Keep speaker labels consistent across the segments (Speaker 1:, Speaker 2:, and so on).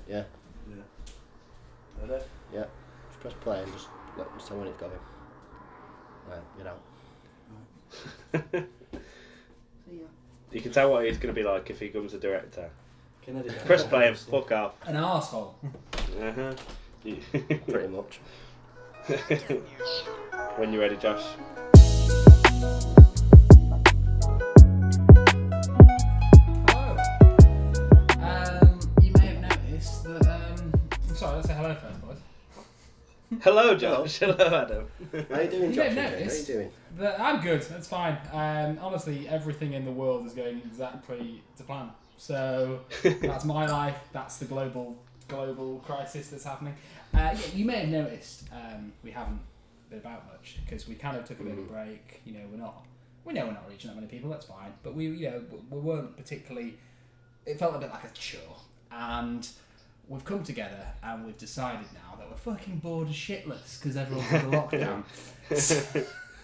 Speaker 1: Yeah.
Speaker 2: Yeah. Ready?
Speaker 1: Yeah. Just press play and just tell when it's going. Right, get out. See ya.
Speaker 3: You can tell what he's going to be like if he becomes a director.
Speaker 2: Kennedy.
Speaker 3: Press play and fuck off.
Speaker 4: An arsehole.
Speaker 3: Uh-huh.
Speaker 1: Pretty much.
Speaker 3: When you're ready, Josh.
Speaker 4: Hello. You may have noticed that. I'm sorry, let's say hello first, boys.
Speaker 3: Hello, Josh. Hello, Adam.
Speaker 1: How you doing,
Speaker 4: You
Speaker 1: Josh?
Speaker 4: may have
Speaker 1: How you
Speaker 4: noticed
Speaker 1: doing?
Speaker 4: that I'm good. That's fine. Honestly, everything in the world is going exactly to plan. So that's my life. That's the global crisis that's happening. Yeah, you may have noticed we haven't been about much because we kind of took a bit of a break. You know, we know we're not reaching that many people. That's fine. But we weren't particularly. It felt a bit like a chore, and we've come together and we've decided now that we're fucking bored as shitless because everyone's in the lockdown.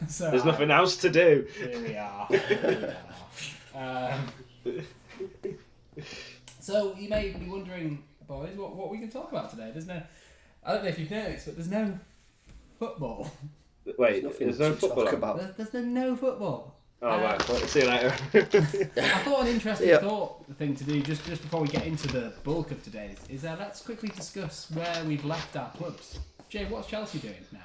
Speaker 4: So
Speaker 3: There's nothing else to do.
Speaker 4: Here we are. So you may be wondering, boys, what we can talk about today. I don't know if you've noticed, but there's no football.
Speaker 3: Wait,
Speaker 1: Nothing
Speaker 3: there's no
Speaker 1: to
Speaker 3: football
Speaker 1: talk
Speaker 3: on?
Speaker 1: about.
Speaker 4: There's no football.
Speaker 3: Oh, right. Well, see you later.
Speaker 4: I thought an interesting
Speaker 1: Yeah.
Speaker 4: thing to do just before we get into the bulk of today's is let's quickly discuss where we've left our clubs. Jay, what's Chelsea doing now?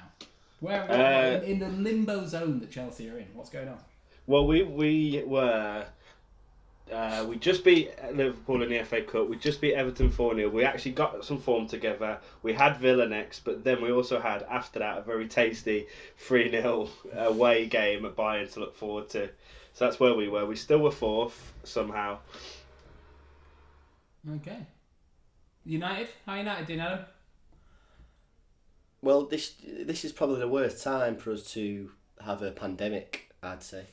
Speaker 4: Where in the limbo zone that Chelsea are in? What's going on?
Speaker 3: Well, we just beat Liverpool in the FA Cup. We just beat Everton 4-0. We actually got some form together. We had Villa next, but then we also had, after that, a very tasty 3-0 away game at Bayern to look forward to. So that's where we were. We still were fourth, somehow.
Speaker 4: Okay. United? How are United doing, Adam?
Speaker 1: Well, this is probably the worst time for us to have a pandemic, I'd say.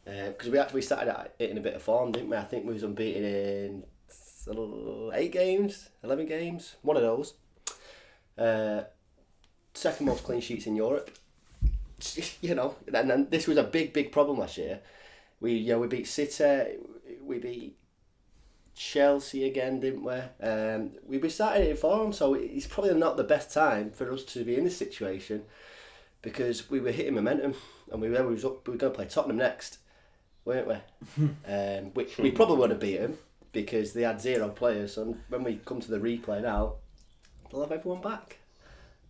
Speaker 1: Because we started it in a bit of form, didn't we? I think we was unbeaten in 8 games, 11 games, one of those. Second most clean sheets in Europe. You know, and this was a big problem last year. We beat City, we beat Chelsea again, didn't we? We started it in form, so it's probably not the best time for us to be in this situation because we were hitting momentum and we were going to play Tottenham next, weren't we? Which we probably would have beaten because they had 0 players. So when we come to the replay now, they'll have everyone back,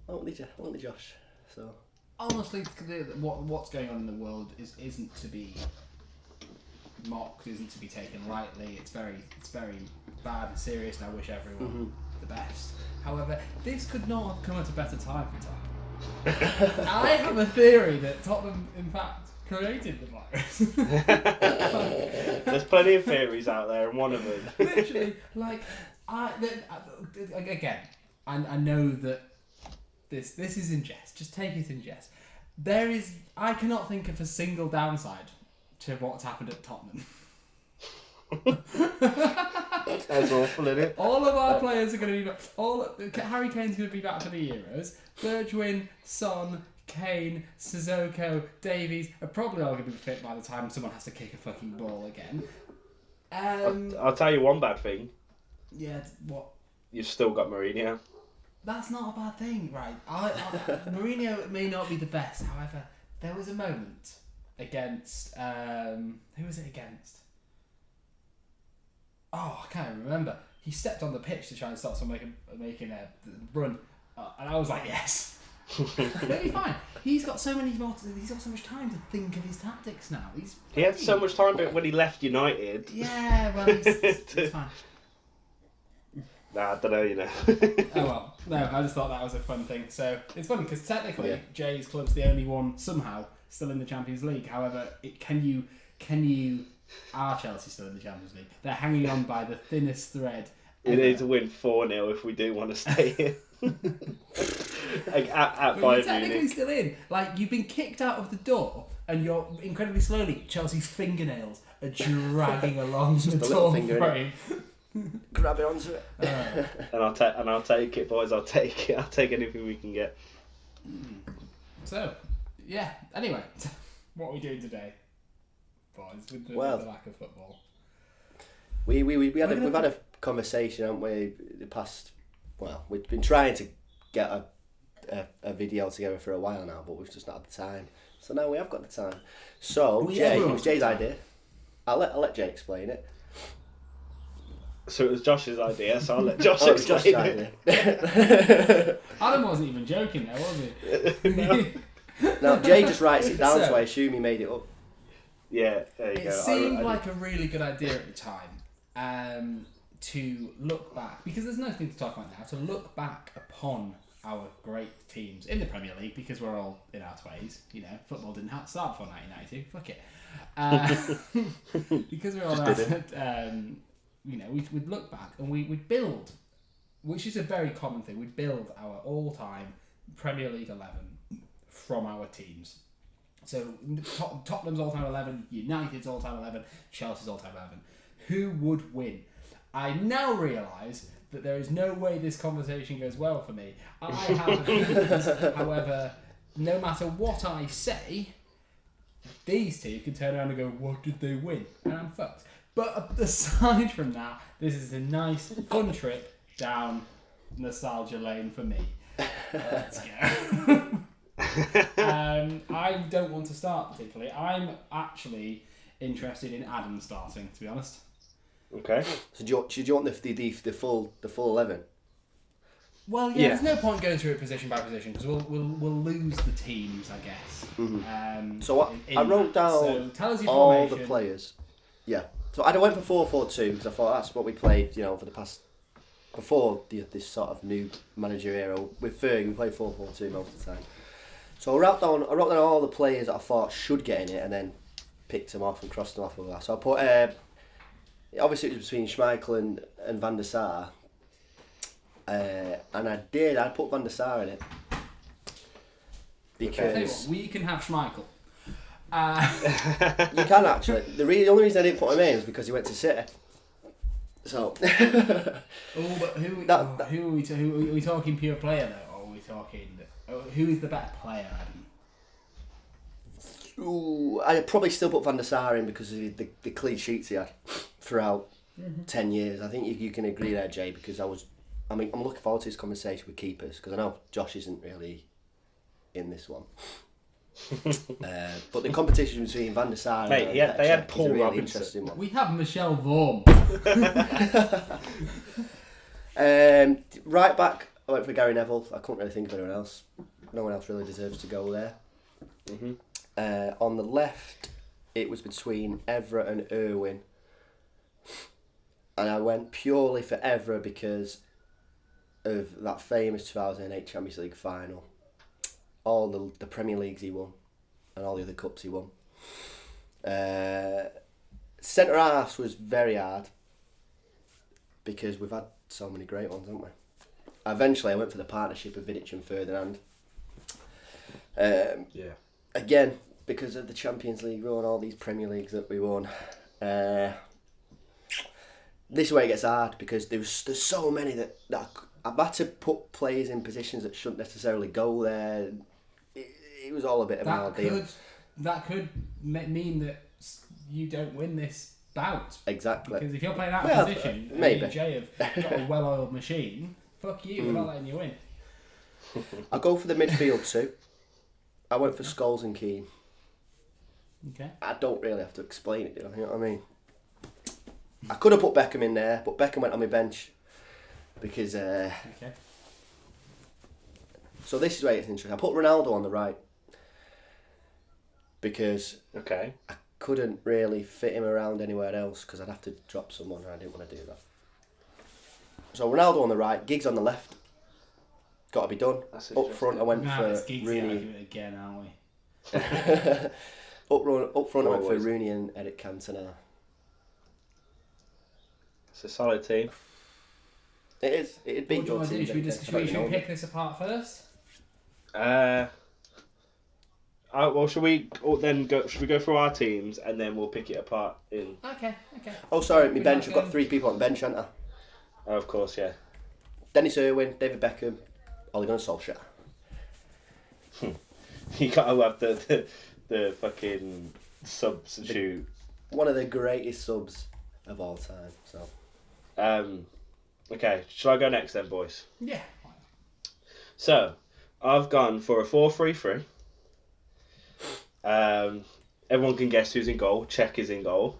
Speaker 1: won't they, Josh? So
Speaker 4: honestly, what's going on in the world isn't to be mocked, isn't to be taken lightly. It's very bad and serious, and I wish everyone the best. However, this could not have come at a better time for Tottenham. I have a theory that Tottenham, in fact, created the virus.
Speaker 3: There's plenty of theories out there, and one of them.
Speaker 4: Literally, again, I know that this is in jest. Just take it in jest. I cannot think of a single downside to what's happened at Tottenham.
Speaker 3: That's awful, isn't it?
Speaker 4: All of our players are going to be back. Harry Kane's going to be back for the Euros. Bergwijn, Son, Kane, Sissoko, Davies are probably all going to be fit by the time someone has to kick a fucking ball again.
Speaker 3: I'll tell you one bad thing.
Speaker 4: Yeah, what?
Speaker 3: You've still got Mourinho.
Speaker 4: That's not a bad thing, right? Mourinho may not be the best. However, there was a moment against who was it against? Oh, I can't remember. He stepped on the pitch to try and start someone making a run, and I was like, yes, it'll be fine. He's got so much time to think of his tactics now.
Speaker 3: He had so much time when he left United.
Speaker 4: Yeah, well, it's fine.
Speaker 3: Nah, I don't know, you know.
Speaker 4: Oh well, no, I just thought that was a fun thing. So it's funny because technically Jay's club's the only one somehow still in the Champions League. However, are Chelsea still in the Champions League? They're hanging on by the thinnest thread.
Speaker 3: We need to win 4-0 if we do want to stay here. At
Speaker 4: But you're
Speaker 3: Bayern
Speaker 4: technically
Speaker 3: Munich.
Speaker 4: still in. Like, you've been kicked out of the door and you're incredibly slowly, Chelsea's fingernails are dragging along the
Speaker 1: little
Speaker 4: door
Speaker 1: finger,
Speaker 4: frame.
Speaker 1: grab it onto it.
Speaker 3: And I'll take it, boys. I'll take it. I'll take anything we can get.
Speaker 4: So, yeah. Anyway, what are we doing today, boys, with the lack of football?
Speaker 1: We've had a conversation, haven't we, the past well, we've been trying to get a video together for a while now, but we've just not had the time. So now we have got the time. So Jay, it was Jay's idea. I'll let Jay explain it.
Speaker 3: So it was Josh's idea, so I'll let Josh explain it.
Speaker 4: Adam wasn't even joking there, was he?
Speaker 1: No, Jay just writes it down, so I assume he made it up.
Speaker 3: Yeah, there you go.
Speaker 4: It seemed like a really good idea at the time to look back, because there's nothing to talk about now, to look back upon our great teams in the Premier League, because we're all in our 20s. You know, football didn't have to start before 1992. Fuck it. Because we're all you know, we'd look back and we'd build, which is a very common thing. We'd build our all-time Premier League 11 from our teams. So Tottenham's all-time 11, United's all-time 11, Chelsea's all-time 11. Who would win? I now realise that there is no way this conversation goes well for me. I have opinions, however, no matter what I say, these two can turn around and go, what did they win? And I'm fucked. But aside from that, this is a nice, fun trip down nostalgia lane for me. Let's go. I don't want to start particularly. I'm actually interested in Adam starting, to be honest.
Speaker 3: Okay.
Speaker 1: So do you want the full 11?
Speaker 4: Well, yeah, there's no point going through it position by position because we'll lose the teams, I guess.
Speaker 1: Mm-hmm. So I wrote down all the players. Yeah. So I went for 4-4-2 because I thought that's what we played, you know, for the past before this sort of new manager era. With Fergie, we played 4-4-2 most of the time. So I wrote down all the players that I thought should get in it, and then picked them off and crossed them off with that. So I put obviously it was between Schmeichel and Van der Sar, and I put Van der Sar in it because
Speaker 4: we can have Schmeichel.
Speaker 1: You can actually. The only reason I didn't put him in is because he went to City. So.
Speaker 4: But who are we talking pure player though, or are we talking who is the better player, Adam?
Speaker 1: Ooh, I'd probably still put Van der Sar in because of the clean sheets he had throughout 10 years. I think you can agree there, Jay, because I'm looking forward to this conversation with keepers because I know Josh isn't really in this one. But the competition between Van der Sar and
Speaker 3: they had Paul
Speaker 1: is a really
Speaker 3: Robinson.
Speaker 1: interesting one.
Speaker 4: We have Michelle Vaughan.
Speaker 1: Right back, I went for Gary Neville. I couldn't really think of anyone else. No one else really deserves to go there. Mm-hmm. On the left, it was between Evra and Irwin. And I went purely for Evra because of that famous 2008 Champions League final. All the Premier Leagues he won and all the other cups he won. Centre halves was very hard because we've had so many great ones, haven't we? Eventually I went for the partnership of Vidic and Ferdinand. Again, because of the Champions League run, all these Premier Leagues that we won. This is where it gets hard because there's so many that I've had to put players in positions that shouldn't necessarily go there. It was all a bit of an ordeal.
Speaker 4: That could mean that you don't win this bout.
Speaker 1: Exactly.
Speaker 4: Because if you're playing out of position,
Speaker 1: maybe.
Speaker 4: and Jay have got a well-oiled machine, fuck you, we're not letting you win.
Speaker 1: I'll go for the midfield too. I went for Scholes and Keane.
Speaker 4: Okay.
Speaker 1: I don't really have to explain it, do I? You know what I mean? I could have put Beckham in there, but Beckham went on my bench because... Okay. So this is where it's interesting. I put Ronaldo on the right because I couldn't really fit him around anywhere else because I'd have to drop someone and I didn't want to do that. So Ronaldo on the right, Giggs on the left. Got to be done. Up front, I went for Rooney.
Speaker 4: Again, aren't we?
Speaker 1: Up front, I went for Rooney and Eric Cantona.
Speaker 3: It's a solid team.
Speaker 1: It is. It'd be your team.
Speaker 4: Should we pick this apart first?
Speaker 3: Well, should we go through our teams and then we'll pick it apart in?
Speaker 4: Okay.
Speaker 1: Oh, sorry, my bench. I've got 3 people on the bench, haven't I?
Speaker 3: Oh, of course, yeah.
Speaker 1: Dennis Irwin, David Beckham, Ole Gunnar Solskjaer.
Speaker 3: You gotta have the fucking substitute.
Speaker 1: One of the greatest subs of all time. So.
Speaker 3: Okay, shall I go next then, boys?
Speaker 4: Yeah.
Speaker 3: So, I've gone for a 4-3-3. Everyone can guess who's in goal. Czech is in goal.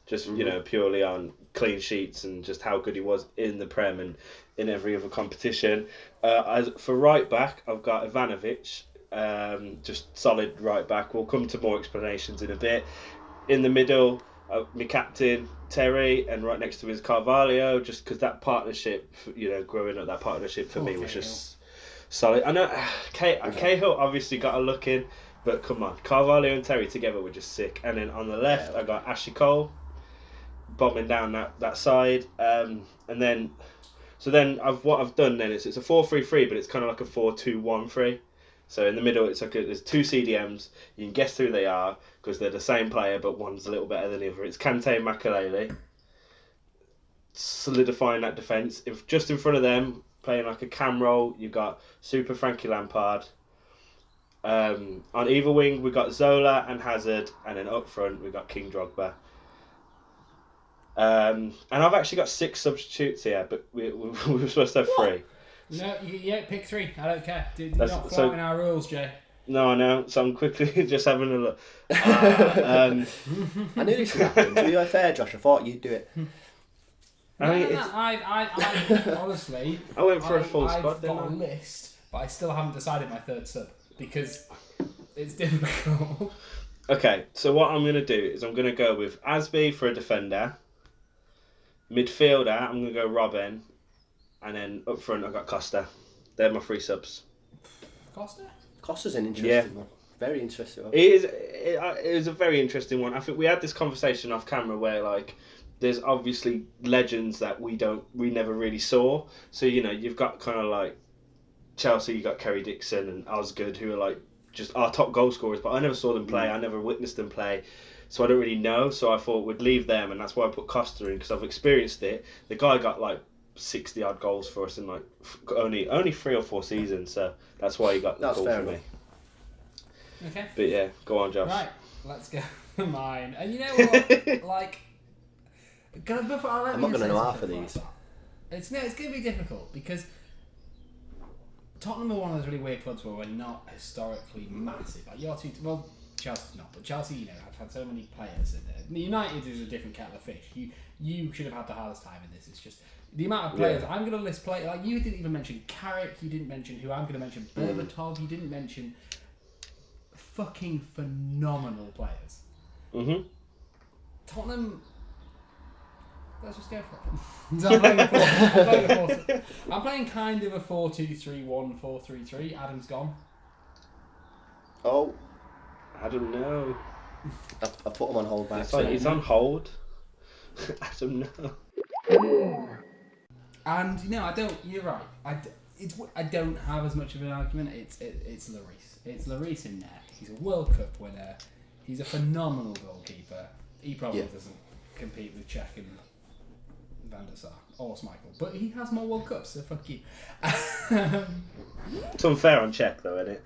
Speaker 3: Just, purely on clean sheets and just how good he was in the Prem and in every other competition. For right back, I've got Ivanovic. Just solid right back. We'll come to more explanations in a bit. In the middle, my captain, Terry, and right next to him is Carvalho, just because that partnership, growing up, that partnership for me was just solid. I know Cahill obviously got a look in, but come on, Carvalho and Terry together were just sick. And then on the left, I got Ashley Cole bombing down that side, and then what I've done then is it's a 4-3-3, but it's kind of like a 4-2-1-3. So in the middle, it's like there's two CDMs. You can guess who they are because they're the same player, but one's a little better than the other. It's Kante and Makelele. Solidifying that defence. If just in front of them, playing like a cam role, you've got Super Frankie Lampard. On either wing, we've got Zola and Hazard, and then up front, we've got King Drogba. And I've actually got 6 substitutes here, but we were supposed to have 3.
Speaker 4: No, pick 3. I don't care. You're not following our rules, Jay.
Speaker 3: No, I know. So I'm quickly just having a look.
Speaker 1: I knew this would happen. To be fair, Josh, I thought you'd do it.
Speaker 4: I honestly...
Speaker 3: I went for a full squad,
Speaker 4: I've
Speaker 3: didn't
Speaker 4: got
Speaker 3: I?
Speaker 4: a list, but I still haven't decided my third sub, because it's difficult.
Speaker 3: Okay, so what I'm going to do is I'm going to go with Asby for a defender. Midfielder, I'm going to go Robin. And then up front, I've got Costa. They're my 3 subs.
Speaker 4: Costa?
Speaker 1: Costa's an interesting one. Very interesting one.
Speaker 3: It is a very interesting one. I think we had this conversation off camera where, like, there's obviously legends that we never really saw. So, you've got kind of like Chelsea, you got Kerry Dixon and Osgood, who are like just our top goal scorers, but I never saw them play. I never witnessed them play. So I don't really know. So I thought we'd leave them, and that's why I put Costa in, because I've experienced it. The guy got like 60 odd goals for us in like only 3 or 4 seasons, so that's why he got the call for me.
Speaker 4: Okay.
Speaker 3: But yeah, go on, Josh.
Speaker 4: Right, let's go for mine. And you know what? Like, I'm not
Speaker 1: going to know half of these.
Speaker 4: It's going to be difficult because Tottenham are one of those really weird clubs where we're not historically massive. Like Chelsea's not, but Chelsea, have had so many players in there. United is a different kettle of fish. You should have had the hardest time in this. It's just the amount of players. I'm going to list players. Like, you didn't even mention Carrick. You didn't mention who I'm going to mention. Berbatov. You didn't mention fucking phenomenal players.
Speaker 3: Mm-hmm.
Speaker 4: Tottenham. Let's just go for it. So I'm playing kind of a 4-2-3-1, 4-3-3. Adam's gone.
Speaker 1: Oh.
Speaker 3: I don't know.
Speaker 1: I put him on hold back.
Speaker 3: He's on hold. I don't know.
Speaker 4: And I don't. You're right. I don't have as much of an argument. It's Lloris. It's Lloris in there. He's a World Cup winner. He's a phenomenal goalkeeper. He probably doesn't compete with Czech and Van der Sar or Schmeichel, but he has more World Cups, so fuck you.
Speaker 3: It's unfair on Czech, though, isn't it?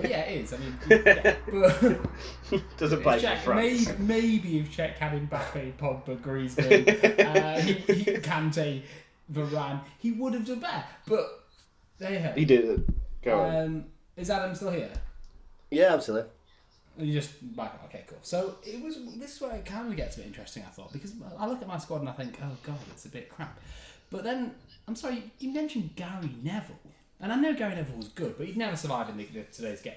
Speaker 4: Yeah, it is. I mean, but
Speaker 3: doesn't play for France.
Speaker 4: Maybe if Czech had Mbappe, Pogba, Griezmann, he Kante, Varane, he would have done better. But there you go.
Speaker 3: He did. Go on.
Speaker 4: Is Adam still here?
Speaker 1: Yeah, I'm still here.
Speaker 4: You just back. Okay, cool. So this is where it kind of gets a bit interesting, I thought, because I look at my squad and I think, oh god, it's a bit crap. But then I'm sorry, you mentioned Gary Neville, and I know Gary Neville was good, but he'd never survive in today's game.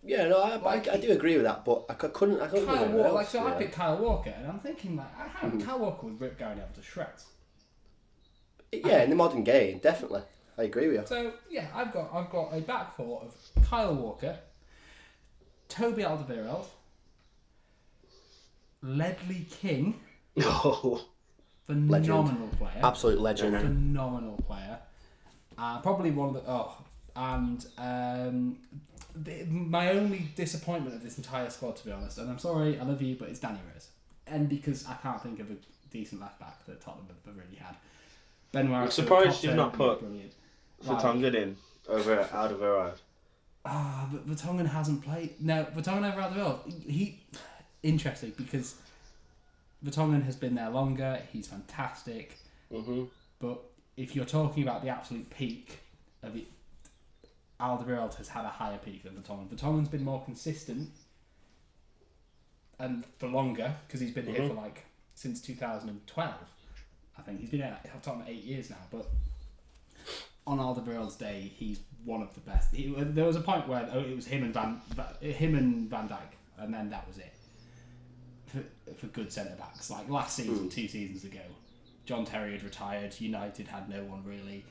Speaker 1: Yeah, no, I do agree with that, but I couldn't.
Speaker 4: Kyle Walker, I picked Kyle Walker, and I'm thinking how Kyle Walker would rip Gary Neville to shreds.
Speaker 1: Yeah, in the modern game, definitely, I agree with you.
Speaker 4: So yeah, I've got a back four of Kyle Walker, Toby Alderweireld, Ledley King, phenomenal player,
Speaker 1: absolute legend,
Speaker 4: phenomenal player, probably one of the my only disappointment of this entire squad, to be honest, and I'm sorry, I love you, but it's Danny Rose, and because I can't think of a decent left back that Tottenham have really had.
Speaker 3: I'm surprised you've not put Vertonghen in over Alderweireld.
Speaker 4: But Vertonghen hasn't played. No, Vertonghen over Alderweireld. Interesting, because Vertonghen has been there longer. He's fantastic.
Speaker 3: Mm-hmm.
Speaker 4: But if you're talking about the absolute peak of it, Alderweireld has had a higher peak than Vertonghen. Vertonghen's been more consistent and for longer because he's been here for like since 2012. I think he's been at Tottenham 8 years now. But on Alderweireld's day, he's one of the best. There was a point where it was him and Van Dijk, and then that was it for good centre backs. Like last season, 2 seasons ago, John Terry had retired. United had no one really.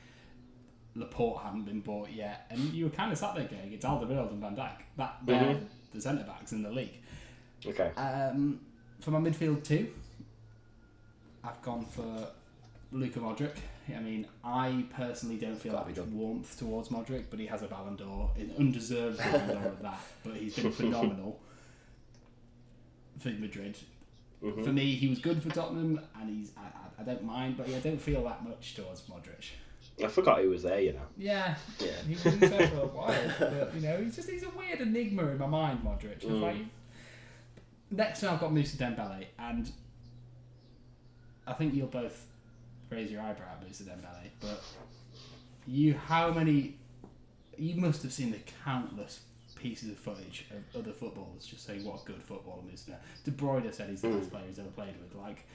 Speaker 4: Laporte hadn't been bought yet, and you were kind of sat there going, "It's Alderweireld and Van Dijk. They're the centre backs in the league."
Speaker 3: Okay.
Speaker 4: For my midfield too, I've gone for Luka Modric. I mean, I personally don't feel that much warmth towards Modric, but he has a Ballon d'Or, an undeserved Ballon d'Or at that. But he's been phenomenal for Madrid. For me, he was good for Tottenham, and I don't mind, but I don't feel that much towards Modric.
Speaker 3: I forgot he was there, you know.
Speaker 4: Yeah. He was there for a while, but he's a weird enigma in my mind, Modric. Like, next one I've got Moussa Dembele, and I think you'll both raise your eyebrow at Moussa Dembele, but you must have seen the countless pieces of footage of other footballers just saying what a good footballer Moussa Dembele. De Bruyne said he's the best player he's ever played with. Like,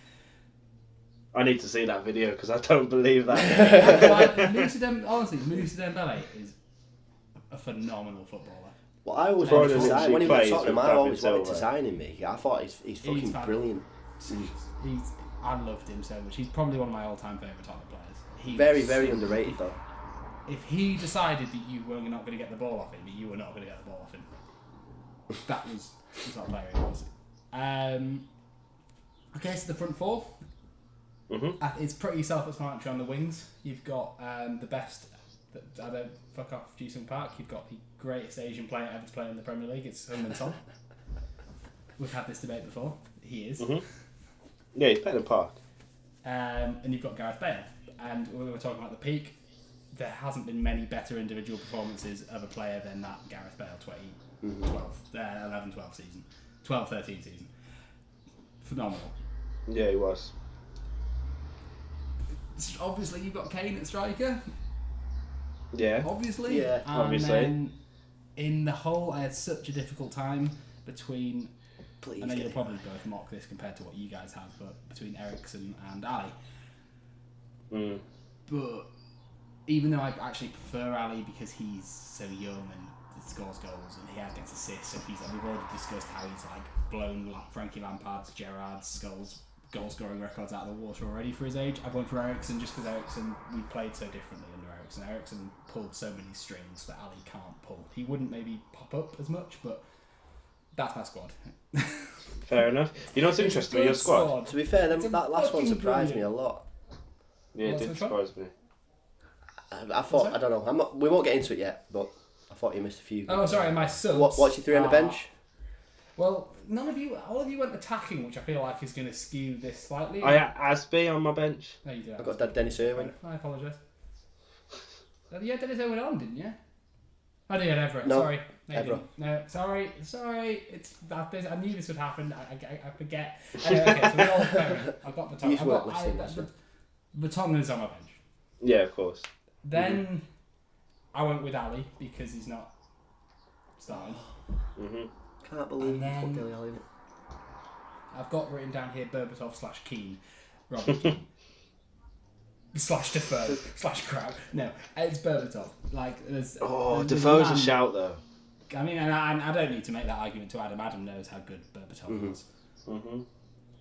Speaker 3: I need to see that video because I don't believe that.
Speaker 4: Moussa Dembele is a phenomenal footballer.
Speaker 1: Well, I always wanted to sign when he was at Tottenham. I always wanted to sign him. I thought he's fucking brilliant.
Speaker 4: I loved him so much. He's probably one of my all-time favourite Tottenham players.
Speaker 1: Very, very underrated though.
Speaker 4: If he decided that you were not going to get the ball off him, you were not going to get the ball off him. That was the sort of player he was. Okay, so the front four. It's pretty self-explanatory on the wings. You've got the best. I don't fuck off Ji-sung Park. You've got the greatest Asian player ever to play in the Premier League. It's Heung-min Son. We've had this debate before. He is.
Speaker 3: Yeah, he's playing in Park.
Speaker 4: And you've got Gareth Bale. And we were talking about the peak. There hasn't been many better individual performances of a player than that Gareth Bale 11-12 season. 12-13 season. Phenomenal.
Speaker 3: Yeah, he was.
Speaker 4: Obviously, you've got Kane at striker.
Speaker 3: Yeah.
Speaker 4: Obviously.
Speaker 1: Yeah.
Speaker 4: And
Speaker 3: Obviously.
Speaker 4: then in the whole, I had such a difficult time between...
Speaker 1: Please,
Speaker 4: I know you'll probably both mock this compared to what you guys have, but between Eriksen and Ali. But even though I actually prefer Ali because he's so young and scores goals and he gets assists, and we've already discussed how he's like blown Frankie Lampard's, Gerrard's goal scoring records out of the water already for his age. I went for Eriksen just because we played so differently under Eriksen. Eriksen pulled so many strings that Ali can't pull. He wouldn't maybe pop up as much, but that's my squad.
Speaker 3: Fair enough. You know what's interesting with your squad?
Speaker 1: To be fair, that last one surprised me a lot.
Speaker 3: Yeah, it did surprise me.
Speaker 1: I thought, I don't know, we won't get into it yet, but I thought you missed a few.
Speaker 4: Oh, sorry, my subs.
Speaker 1: What's your three on the bench?
Speaker 4: Well, all of you went attacking, which I feel like is going to skew this slightly.
Speaker 3: I had Asby on my bench.
Speaker 4: No, you did.
Speaker 1: I got Dennis Irwin.
Speaker 4: I apologise. You had Dennis Irwin on, didn't you? Oh, you had Everett.
Speaker 1: No,
Speaker 4: Sorry. No, you
Speaker 1: Everett.
Speaker 4: didn't. No, sorry. I knew this would happen. I forget. Okay, so we're all pairing. I've got the
Speaker 1: You've worked listing,
Speaker 4: Vertonghen's on my bench.
Speaker 3: Yeah, of course.
Speaker 4: Then I went with Ali because he's not starting.
Speaker 1: Can't believe you
Speaker 4: then-
Speaker 1: put Billy Ali in it.
Speaker 4: I've got written down here Berbatov/Keane. Robin Keane. /Defoe /Crowd. No, it's Berbatov. Like, there's
Speaker 3: Defoe's a shout though.
Speaker 4: I mean, and I don't need to make that argument to Adam. Adam knows how good Berbatov was.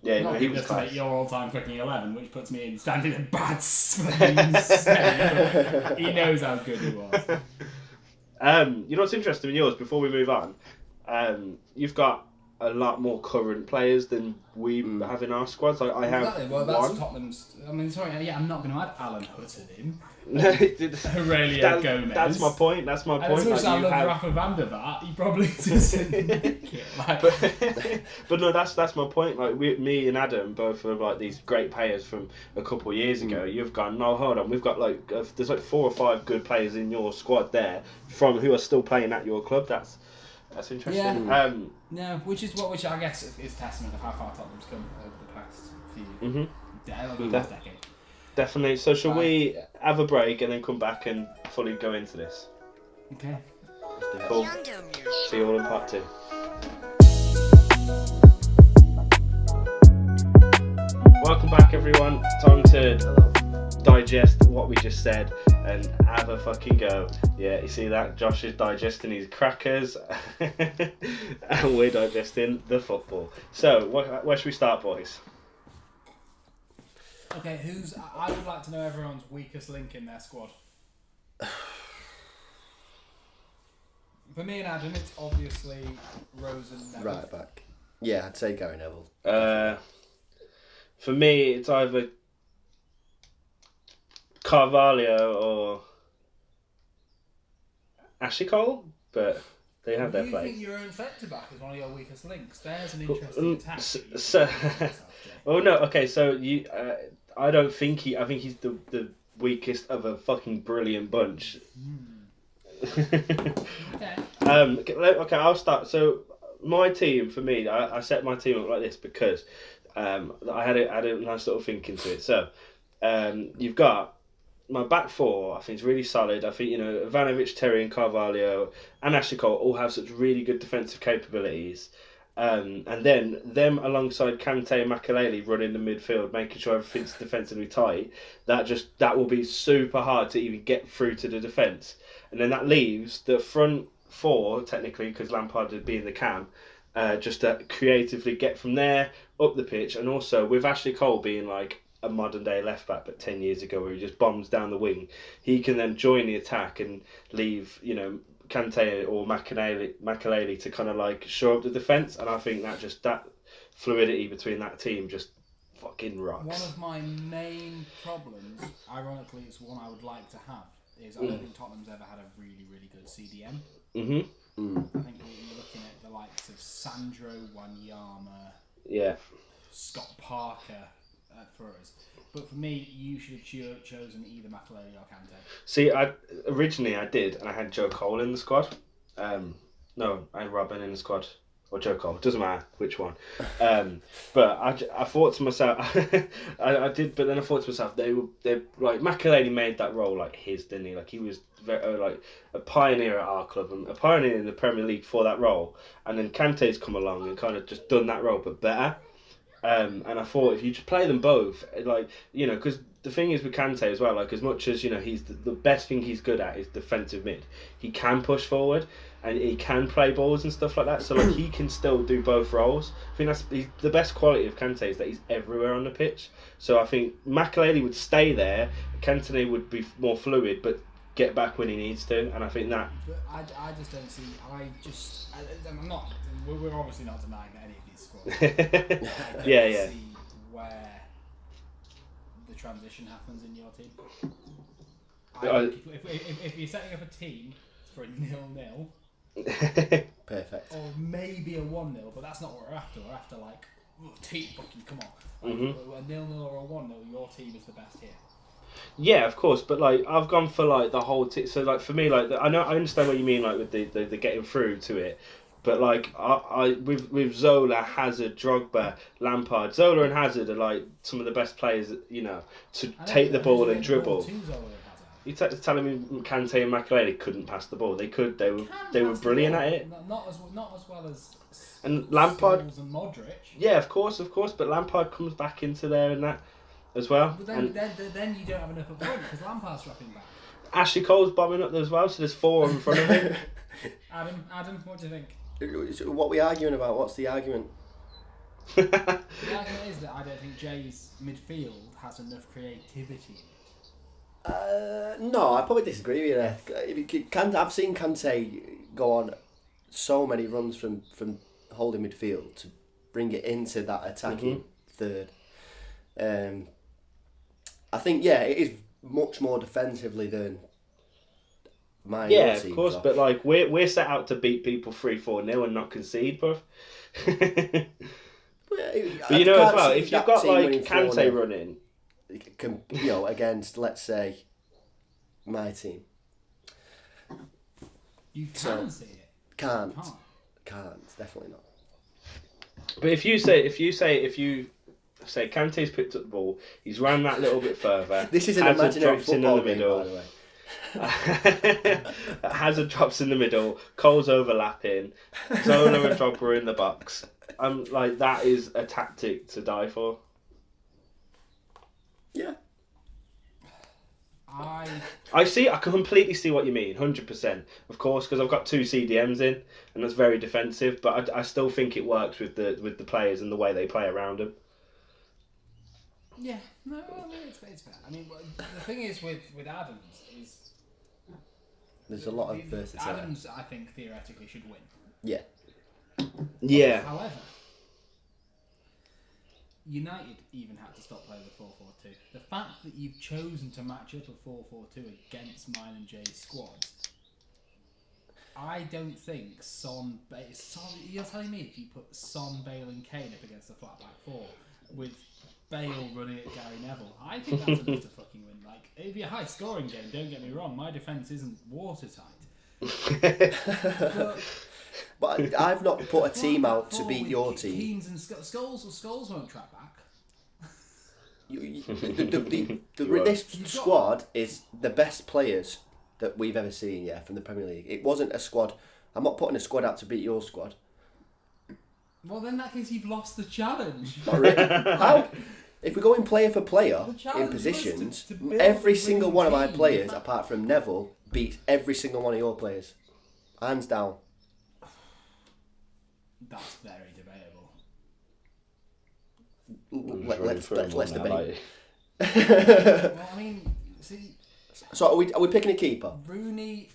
Speaker 3: Yeah,
Speaker 4: Not
Speaker 3: he
Speaker 4: even
Speaker 3: was
Speaker 4: just to make
Speaker 3: class.
Speaker 4: your all-time fucking 11, which puts me in standing a bad stead. He knows how good he was.
Speaker 3: You know what's interesting in yours? Before we move on, you've got a lot more current players than we have in our squads. Like I have
Speaker 4: Exactly. Well, that's
Speaker 3: one.
Speaker 4: Tottenham's. I mean, sorry. Yeah, I'm not going to add Alan Hutton in.
Speaker 3: That-
Speaker 4: Gomez.
Speaker 3: That's my point. That's my
Speaker 4: And
Speaker 3: point.
Speaker 4: as much as I
Speaker 3: you
Speaker 4: love
Speaker 3: have-
Speaker 4: Rafa van der Vaart, he probably doesn't make it. Like,
Speaker 3: but no, that's my point. Like me and Adam both are like these great players from a couple of years ago. You've gone, no, hold on. We've got like there's like 4 or 5 good players in your squad there from who are still playing at your club. That's interesting.
Speaker 4: Yeah. No, which I guess is testament of how far Tottenham's come over the past few last decade.
Speaker 3: Definitely. So shall we
Speaker 1: Yeah.
Speaker 3: have a break and then come back and fully go into this?
Speaker 4: Okay.
Speaker 1: Let's do it.
Speaker 3: Cool. See you all in part 2. Welcome back, everyone. Time to
Speaker 1: Hello.
Speaker 3: digest what we just said and have a fucking go. Yeah, you see that? Josh is digesting his crackers and we're digesting the football. So, where should we start, boys?
Speaker 4: Okay, I would like to know everyone's weakest link in their squad. For me and Adam, it's obviously Rose and Neville.
Speaker 1: Right back. Yeah, I'd say Gary Neville.
Speaker 3: For me, it's either Carvalho or Ashley Cole, but they have their
Speaker 4: You
Speaker 3: place.
Speaker 4: think your own centre back is one of your weakest links? There's an interesting attack.
Speaker 3: Oh no, okay, so you, I don't think I think he's the weakest of a fucking brilliant bunch.
Speaker 4: Okay.
Speaker 3: Okay, I'll start. So my team, for me, I set my team up like this because I had a nice little think into it. So you've got my back four. I think is really solid. I think Ivanovic, Terry, and Carvalho and Ashley Cole all have such really good defensive capabilities. And then them alongside Kante and Makelele running the midfield, making sure everything's defensively tight. That will be super hard to even get through to the defence. And then that leaves the front four, technically, because Lampard would be in the cam, just to creatively get from there up the pitch. And also with Ashley Cole being like a modern day left back, but 10 years ago where he just bombs down the wing, he can then join the attack and leave, Kante or Makelele to kind of like shore up the defence. And I think that fluidity between that team just fucking rocks.
Speaker 4: One of my main problems, ironically, it's one I would like to have, is I don't think Tottenham's ever had a really, really good CDM.
Speaker 3: Mm-hmm.
Speaker 4: I think you're looking at the likes of Sandro, Wanyama,
Speaker 3: Yeah.
Speaker 4: Scott Parker for us. But for me, you should have chosen either Makelele or Kante.
Speaker 3: See, originally I did, and I had Joe Cole in the squad. No, I had Robin in the squad. Or Joe Cole, doesn't matter which one. But I thought to myself, I did, but then I thought to myself, they like Makelele made that role like his, didn't he? Like he was very, like a pioneer at our club and a pioneer in the Premier League for that role. And then Kante's come along and kind of just done that role, but better. And I thought if you just play them both, like because the thing is with Kante as well, like as much as he's the best thing he's good at is defensive mid. He can push forward and he can play balls and stuff like that. So like he can still do both roles. I think that's the best quality of Kante is that he's everywhere on the pitch. So I think Makelele would stay there, Kante would be more fluid, but get back when he needs to. And I think that.
Speaker 4: But I just don't see. I'm not. We're obviously not denying that any of these squads. I don't see where the transition happens in your team. I think if you're setting up a team for a 0-0,
Speaker 1: Perfect.
Speaker 4: or maybe a 1-0, but that's not what we're after. We're after like team fucking come on. Like, a 0-0 or a 1-0, your team is the best here.
Speaker 3: Yeah, of course, but like I've gone for like the whole team. So like for me, like I understand what you mean, like with the getting through to it. But like I with Zola, Hazard, Drogba, Lampard, Zola and Hazard are like some of the best players, to take the ball and dribble. You're telling me Kante and Makelele couldn't pass the ball? They could. They were brilliant at it.
Speaker 4: Not as well as.
Speaker 3: And Lampard.
Speaker 4: Scholes and Modric.
Speaker 3: Yeah, of course. But Lampard comes back into there and that as well.
Speaker 4: But then you don't have enough up front because Lampard's dropping back.
Speaker 3: Ashley Cole's bombing up there as well, so there's 4 in front of him.
Speaker 4: Adam, what do you think?
Speaker 1: What are we arguing about? What's the argument?
Speaker 4: The argument is that I don't think Jay's midfield has enough creativity in it.
Speaker 1: No, I probably disagree with you there. I've seen Kante go on so many runs from holding midfield to bring it into that attacking third. I think it is much more defensively than my team.
Speaker 3: Yeah, of course, but like we're set out to beat people 3-4-0 and not concede, bruv. But as well, if you've got like Kante running,
Speaker 1: against let's say my team,
Speaker 4: you can see it.
Speaker 1: Can't, definitely not.
Speaker 3: But if you say, Kante's picked up the ball. He's ran that little bit further.
Speaker 1: This is an
Speaker 3: Hazard
Speaker 1: imaginary
Speaker 3: drops in
Speaker 1: football
Speaker 3: the
Speaker 1: game,
Speaker 3: middle.
Speaker 1: by the way.
Speaker 3: Hazard drops in the middle. Cole's overlapping. Zola and Drogba are in the box. I'm like, that is a tactic to die for.
Speaker 1: Yeah.
Speaker 3: I can completely see what you mean, 100%, of course, because I've got 2 CDMs in, and that's very defensive. But I still think it works with the players and the way they play around them.
Speaker 4: Yeah, no, I mean it's fair. I mean, the thing is with Adams is
Speaker 1: there's a lot of versatility.
Speaker 4: Adams, I think, theoretically should win.
Speaker 1: Yeah.
Speaker 3: Yeah.
Speaker 4: However, United even had to stop playing the 4-4-2. The fact that you've chosen to match up a 4-4-2 against mine and Jay's squads, I don't think Son. You're telling me if you put Son, Bale, and Kane up against a flat back 4 with Bale running at Gary Neville, I think that's enough to fucking win. Like, it'd be a high scoring game. Don't get me wrong. My defence isn't watertight.
Speaker 1: But I've not put a team out to beat your team.
Speaker 4: Keanes and Scholes won't track back.
Speaker 1: This squad is the best players that we've ever seen, from the Premier League. It wasn't a squad. I'm not putting a squad out to beat your squad.
Speaker 4: Well, then in that case, you've lost the challenge.
Speaker 1: Not really. How? If we go in player for player in positions, every single one of my players, apart from Neville, beats every single one of your players. Hands down.
Speaker 4: That's very debatable.
Speaker 1: Let's debate.
Speaker 4: Well, I mean, see.
Speaker 1: So are we picking a keeper?
Speaker 4: Rooney.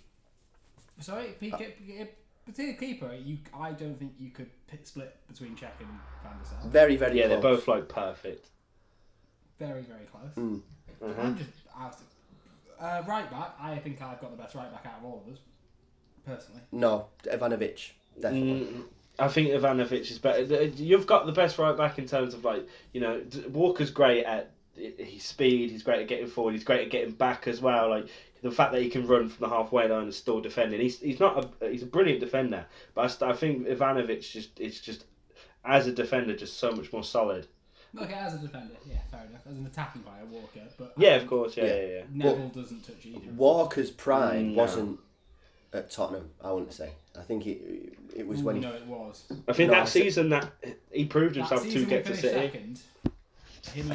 Speaker 4: Sorry, between a keeper, I don't think you could split between Cech and Van der Sar.
Speaker 1: Very, very
Speaker 3: close.
Speaker 1: close.
Speaker 3: They're both like perfect.
Speaker 4: Very, very close.
Speaker 3: Mm-hmm.
Speaker 4: I'm just right back. I think I've got the best right back out of all of us, personally.
Speaker 1: No, Ivanovic, definitely.
Speaker 3: I think Ivanovic is better. You've got the best right back in terms of Walker's great at his speed. He's great at getting forward. He's great at getting back as well. Like the fact that he can run from the halfway line and still defending. He's a brilliant defender. But I think Ivanovic is just as a defender just so much more solid.
Speaker 4: Okay, as a defender, yeah, fair enough. As an attacking player, Walker, but
Speaker 3: yeah, of course, yeah.
Speaker 4: Neville doesn't touch either.
Speaker 1: Walker's prime wasn't at Tottenham, I wouldn't say. I think it was when
Speaker 4: it was.
Speaker 3: I think that season that he proved himself to get to City.
Speaker 4: Second, him.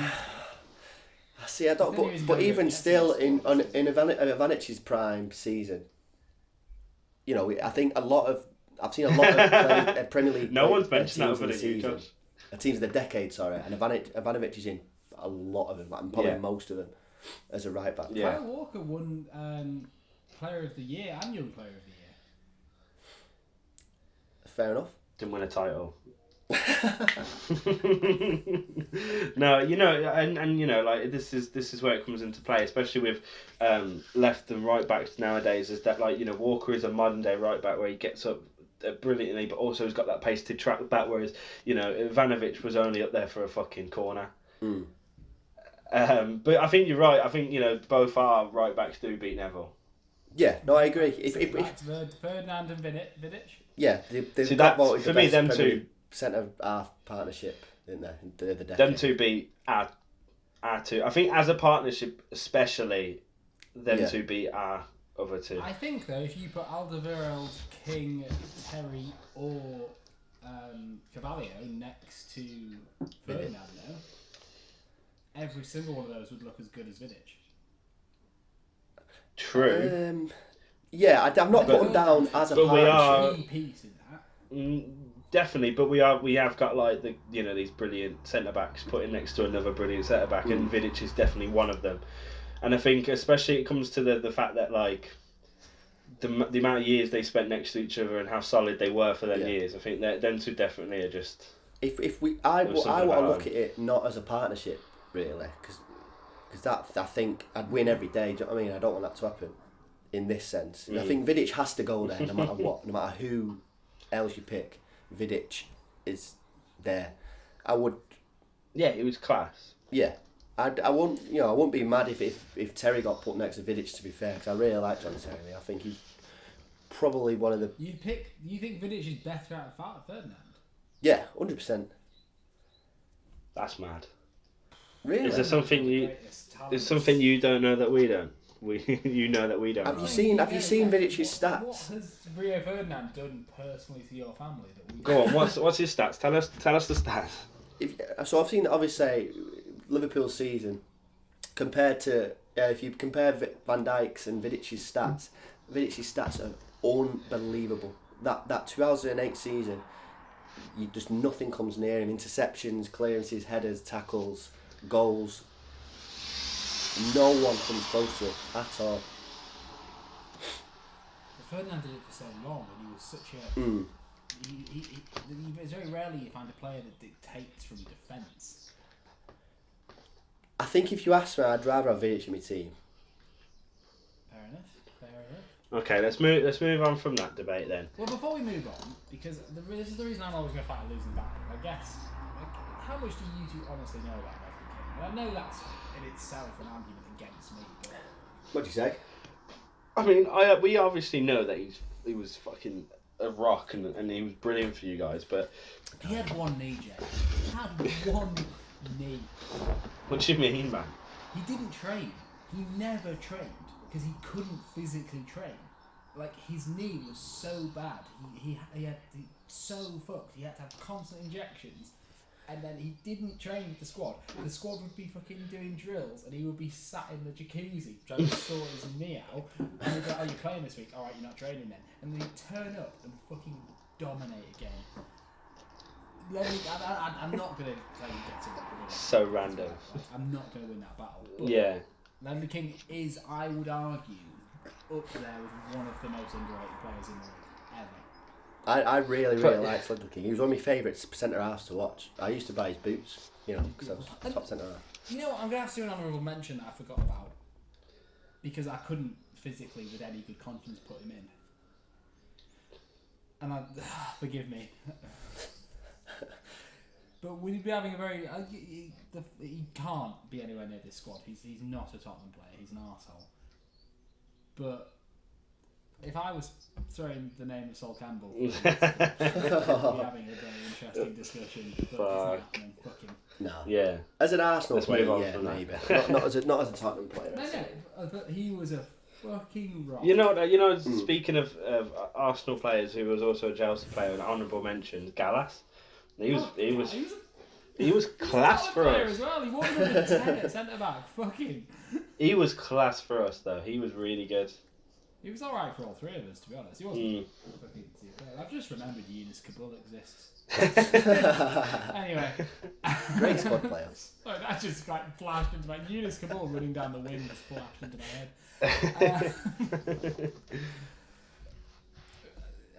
Speaker 1: See, I don't. But even still, in Ivanovic's prime season, I think I've seen a lot of Premier League.
Speaker 3: No one's mentioned that over the season.
Speaker 1: Teams of the decade, sorry, and Ivanovic is in a lot of them, and probably most of them, as a right back.
Speaker 3: Yeah.
Speaker 4: Kyle Walker won Player of the Year and Young Player of the Year.
Speaker 1: Fair enough.
Speaker 3: Didn't win a title. No, and this is where it comes into play, especially with left and right backs nowadays. Is that Walker is a modern day right back where he gets up brilliantly, but also has got that pace to track back. Whereas Ivanovic was only up there for a fucking corner. But I think you're right. I think both our right backs do beat Neville.
Speaker 1: Yeah, no, I agree.
Speaker 4: Ferdinand and Vidic.
Speaker 1: Yeah, they've got voted
Speaker 3: for
Speaker 1: the
Speaker 3: me.
Speaker 1: best
Speaker 3: Them
Speaker 1: Premier
Speaker 3: two
Speaker 1: centre half partnership, didn't they? The decade.
Speaker 3: Them two beat our two. I think as a partnership, especially, them two beat our other two.
Speaker 4: I think though, if you put Alderweireld, King, Terry, or Carvalho next to Ferdinand, every single one of those would look as good as Vidic.
Speaker 3: True.
Speaker 1: I'm not putting down as a partnership.
Speaker 4: Piece in that.
Speaker 3: Definitely, but we have got these brilliant centre backs put in next to another brilliant centre back, and Vidic is definitely one of them. And I think especially it comes to the fact that the amount of years they spent next to each other and how solid they were for them years. I think that them two definitely are just.
Speaker 1: I want to look at it not as a partnership really, because that I think I'd win every day. Do you know what I mean? I don't want that to happen in this sense. I think Vidic has to go there no matter what, no matter who else you pick. Vidic is there. I would.
Speaker 3: Yeah, it was class.
Speaker 1: Yeah, I wouldn't be mad if Terry got put next to Vidic. To be fair, because I really like John Terry. I think he's probably one of the.
Speaker 4: You think Vidic is better out of Ferdinand?
Speaker 1: Yeah, 100%.
Speaker 3: That's mad.
Speaker 1: Really?
Speaker 3: Is there something Is something you don't know that we don't? You know that we don't.
Speaker 1: Have you seen Vidic's stats?
Speaker 4: What has Rio Ferdinand done personally to your family that we?
Speaker 3: Go on. What's his stats? Tell us the stats.
Speaker 1: So I've seen obviously Liverpool's season compared to if you compare Van Dijk's and Vidic's stats. Vidic's stats are unbelievable. That 2008 season, just nothing comes near him. Interceptions, clearances, headers, tackles, goals. No one comes close to it at all.
Speaker 4: Ferdinand did it for so long, and he was such a. It's very rarely you find a player that dictates from defence.
Speaker 1: I think if you ask me, I'd rather have Vidic in my team.
Speaker 4: Fair enough.
Speaker 3: Okay, let's move on from that debate then.
Speaker 4: Well, before we move on, because this is the reason I'm always going to fight a losing battle. I guess. How much do you two honestly know about Leslie King? I know that's in itself an argument against me. But...
Speaker 1: What do you say?
Speaker 3: I mean, we obviously know that he was fucking a rock and he was brilliant for you guys, but
Speaker 4: he had one knee, Jay. He had one knee.
Speaker 3: What do you mean, man?
Speaker 4: He didn't train. He never trained because he couldn't physically train. Like, his knee was so bad. He so fucked. He had to have constant injections. And then he didn't train with the squad. The squad would be fucking doing drills, and he would be sat in the jacuzzi trying to sort his knee out. And they'd be like, "Oh, you're playing this week? All right, you're not training then." And then he'd turn up and fucking dominate again. I'm not gonna play you get to
Speaker 3: so random.
Speaker 4: I'm not gonna win that battle. But
Speaker 3: Yeah.
Speaker 4: Leslie King is, I would argue, up there with one of the most underrated players in the league ever.
Speaker 1: I really liked Leslie King. He was one of my favourite centre halves to watch. I used to buy his boots, because I was top centre half.
Speaker 4: You know what? I'm gonna have to do an honourable mention that I forgot about because I couldn't physically, with any good conscience, put him in. And forgive me. But we'd be having a very... he can't be anywhere near this squad. He's not a Tottenham player. He's an arsehole. But if I was throwing the name of Sol Campbell, we'd be having a very interesting discussion. But it's not happening. Fuck him.
Speaker 1: No.
Speaker 3: Yeah.
Speaker 1: As an Arsenal
Speaker 3: Let's
Speaker 1: player,
Speaker 3: move on
Speaker 1: yeah,
Speaker 3: from that.
Speaker 1: maybe. not as a Tottenham player.
Speaker 4: No, but he was a fucking rock.
Speaker 3: Speaking of Arsenal players who was also a Chelsea player, an honourable mention, Gallas. He was class for us.
Speaker 4: As well. He won number 10 at centre back. Fucking.
Speaker 3: He was class for us though. He was really good.
Speaker 4: He was alright for all three of us, to be honest. He wasn't fucking. I've just remembered Eunice Kabul exists. Anyway.
Speaker 1: Great squad players.
Speaker 4: Sorry, that just flashed into my Eunice Kabul running down the wing just flashed into my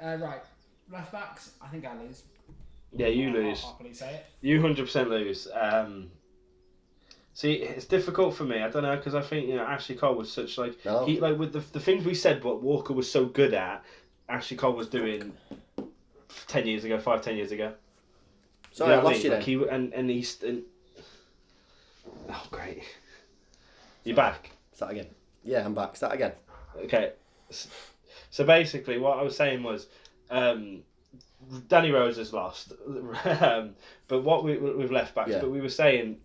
Speaker 4: head. Right. Left backs, I think I lose.
Speaker 3: Yeah, you lose.
Speaker 4: I'll happily say it.
Speaker 3: You 100% lose. See, it's difficult for me. I don't know because I think Ashley Cole was such he with the things we said what Walker was so good at. Ashley Cole was doing 10 years ago, 10 years ago.
Speaker 1: Sorry, I lost you then.
Speaker 3: Oh great, you're back.
Speaker 1: Start again. Yeah, I'm back. Start again.
Speaker 3: Okay, so basically what I was saying was. Danny Rose has lost, but what we've left backs.
Speaker 1: Yeah.
Speaker 3: But we were saying,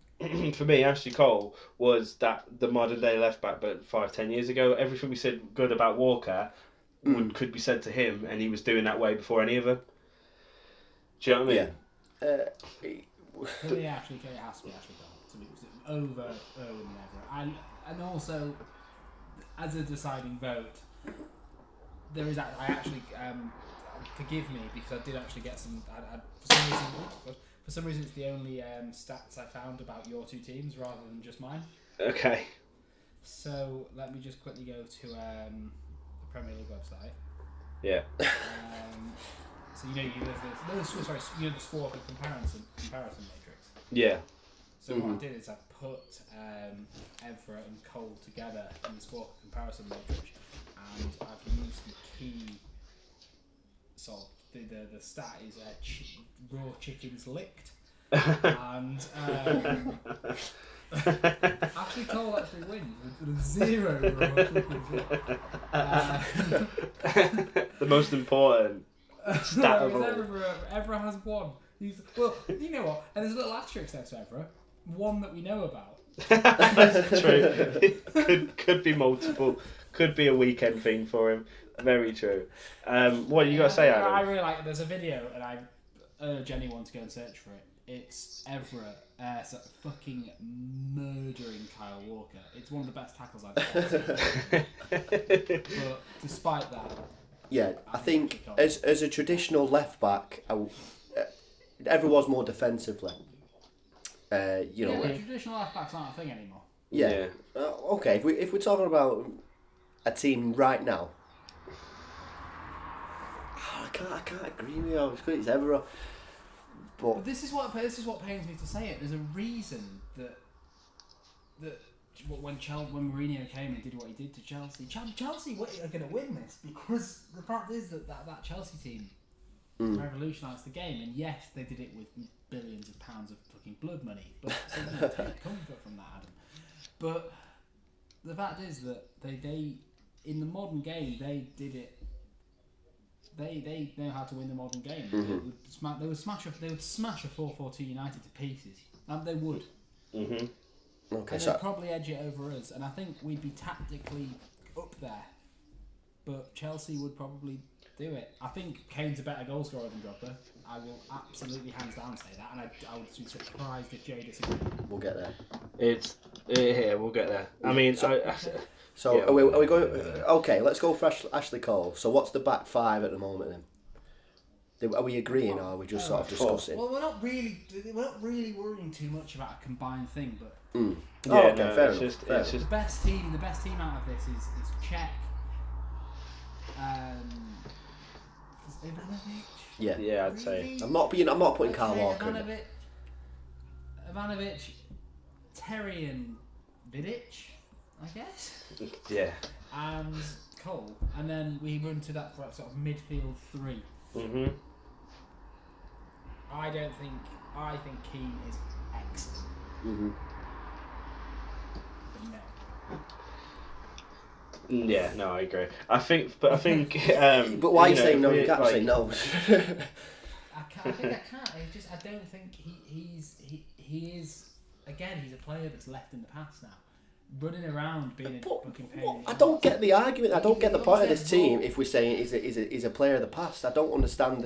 Speaker 3: for me, Ashley Cole was the modern day left back. But 5-10 years ago, everything we said good about Walker could be said to him, and he was doing that way before any of them. Do you know what I mean?
Speaker 4: Yeah. For me, Ashley Cole, it has to be Ashley Cole over Owen and Everett. And also, as a deciding vote, there is. I actually. Forgive me because I did actually get some. For some reason, it's the only stats I found about your two teams rather than just mine.
Speaker 3: Okay.
Speaker 4: So let me just quickly go to the Premier League website.
Speaker 3: Yeah.
Speaker 4: So the score for comparison matrix.
Speaker 3: Yeah.
Speaker 4: So what I did is I put Everett and Cole together in the score comparison matrix, and I've used the key. So the stat is raw chickens licked, and Ashley Cole actually wins with 0 raw chickens licked.
Speaker 3: The most important stat of all.
Speaker 4: Everett has 1. You know what? And there's a little asterisk there to Everett. 1 that we know about.
Speaker 3: That's true. could be multiple. Could be a weekend thing for him. Very true. What you got to say, Adam?
Speaker 4: I really like. There's a video, and I urge anyone to go and search for it. It's Everett fucking murdering Kyle Walker. It's one of the best tackles I've ever seen. But despite that,
Speaker 1: yeah, I think as a traditional left back, everyone's more defensively.
Speaker 4: traditional left backs aren't a thing anymore.
Speaker 1: Yeah. Okay, if we're talking about a team right now, I can't agree with you. It's Everett.
Speaker 4: But this is what pains me to say it. There's a reason that when Mourinho came and did what he did to Chelsea are going to win this, because the fact is that Chelsea team revolutionised the game, and yes, they did it with billions of pounds of fucking blood money, but so you take comfort from that, Adam. But the fact is that they in the modern game they did it. They know how to win the modern game. Mm-hmm. They would smash a 4-4-2 United to pieces. They would. Mm-hmm. Okay, they'd probably edge it over us, and I think we'd be tactically up there. But Chelsea would probably do it. I think Kane's a better goal scorer than Drogba. I will absolutely hands down say that, and I would be surprised if Jay disagreed.
Speaker 1: We'll get there.
Speaker 3: We'll get there. I mean,
Speaker 1: So are we going? Okay, let's go for Ashley Cole. So what's the back five at the moment then? Are we agreeing, or are we just sort of discussing?
Speaker 4: Well, we're not really worrying too much about a combined thing, but
Speaker 1: fair enough.
Speaker 3: Just
Speaker 4: the best team out of this is Czech. Ivanovic.
Speaker 1: Yeah,
Speaker 3: I'd say.
Speaker 1: I'm not putting Kyle Walker in.
Speaker 4: Ivanovic, Terry and Vidic, I guess.
Speaker 3: Yeah.
Speaker 4: And Cole, and then we run to that sort of midfield three.
Speaker 3: Mm-hmm.
Speaker 4: I think Keane is excellent.
Speaker 1: Mm-hmm.
Speaker 4: But no.
Speaker 3: Yeah, no, I agree. I think. But
Speaker 1: why are you saying no? You can't say no.
Speaker 4: I can't. I don't think he is. Again, he's a player that's left in the past now, running around being a fucking pain.
Speaker 1: I don't get the argument. I don't get the point of this team. If we're saying he's a player of the past, I don't understand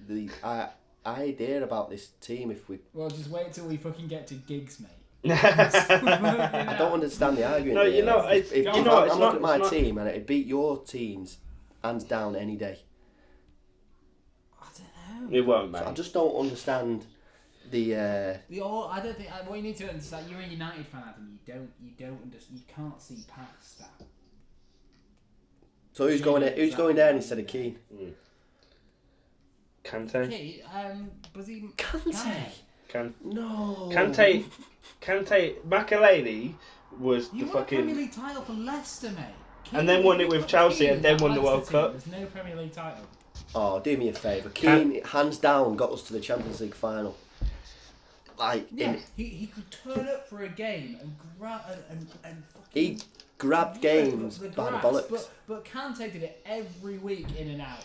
Speaker 1: the idea about this team.
Speaker 4: Well, just wait till we fucking get to gigs, mate.
Speaker 1: I don't understand the argument.
Speaker 3: No,
Speaker 1: I'm looking at my team and it'd beat your teams hands down any day.
Speaker 4: I don't know.
Speaker 3: It won't, mate.
Speaker 1: So I just don't understand the.
Speaker 4: I don't think. What you need to understand, you're a United fan, Adam. You don't understand. You can't see past that.
Speaker 1: So who's going there instead of Keane?
Speaker 3: Kante.
Speaker 4: Okay, was he
Speaker 1: Kante? No.
Speaker 3: Kante. Makelele was
Speaker 4: you
Speaker 3: the
Speaker 4: won
Speaker 3: fucking.
Speaker 4: a Premier League title for Leicester, mate.
Speaker 3: And then won it with Chelsea, and then won the World Cup.
Speaker 4: There's no Premier League title.
Speaker 1: Oh, do me a favour. Keane, hands down, got us to the Champions League final.
Speaker 4: He could turn up for a game and grab and
Speaker 1: he grabbed games by the bollocks.
Speaker 4: But Kante did it every week, in and out.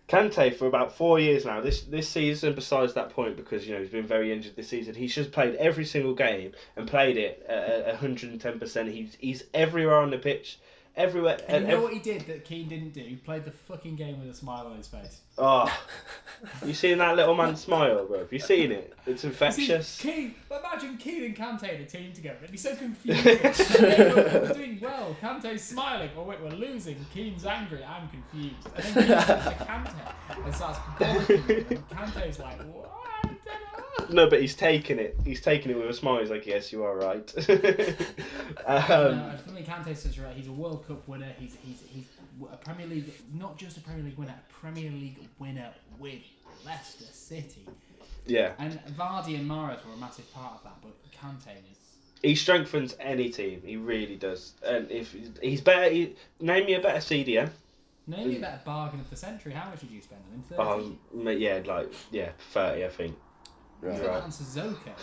Speaker 3: Kante for about 4 years now. This season, besides that point, because he's been very injured this season, he's just played every single game and played it at 110%. He's everywhere on the pitch, everywhere.
Speaker 4: And you know what he did that Keane didn't do? He played the fucking game with a smile on his face.
Speaker 3: Oh, you seen that little man smile, bro? Have you seen it? It's infectious.
Speaker 4: Imagine Keane and Kante in a team together. It'd be so confusing. We're doing well. Kante's smiling. Oh wait, we're losing. Keane's angry. I'm confused. And then Keane turns to Kante and starts bollocking. And Kante's like, what? I don't know.
Speaker 3: No, but he's taking it. He's taking it with a smile. He's like, yes, you are right.
Speaker 4: For me, Kante's such a. He's a World Cup winner. He's a Premier League, not just a Premier League winner, a Premier League winner with Leicester City.
Speaker 3: Yeah.
Speaker 4: And Vardy and Mahrez were a massive part of that, but Kante is.
Speaker 3: He strengthens any team. He really does. And if he's better, name me a better CDM.
Speaker 4: Name me a better bargain of the century. How much did you spend on him? 30?
Speaker 3: 30, I think.
Speaker 4: Right. That on Suzuka.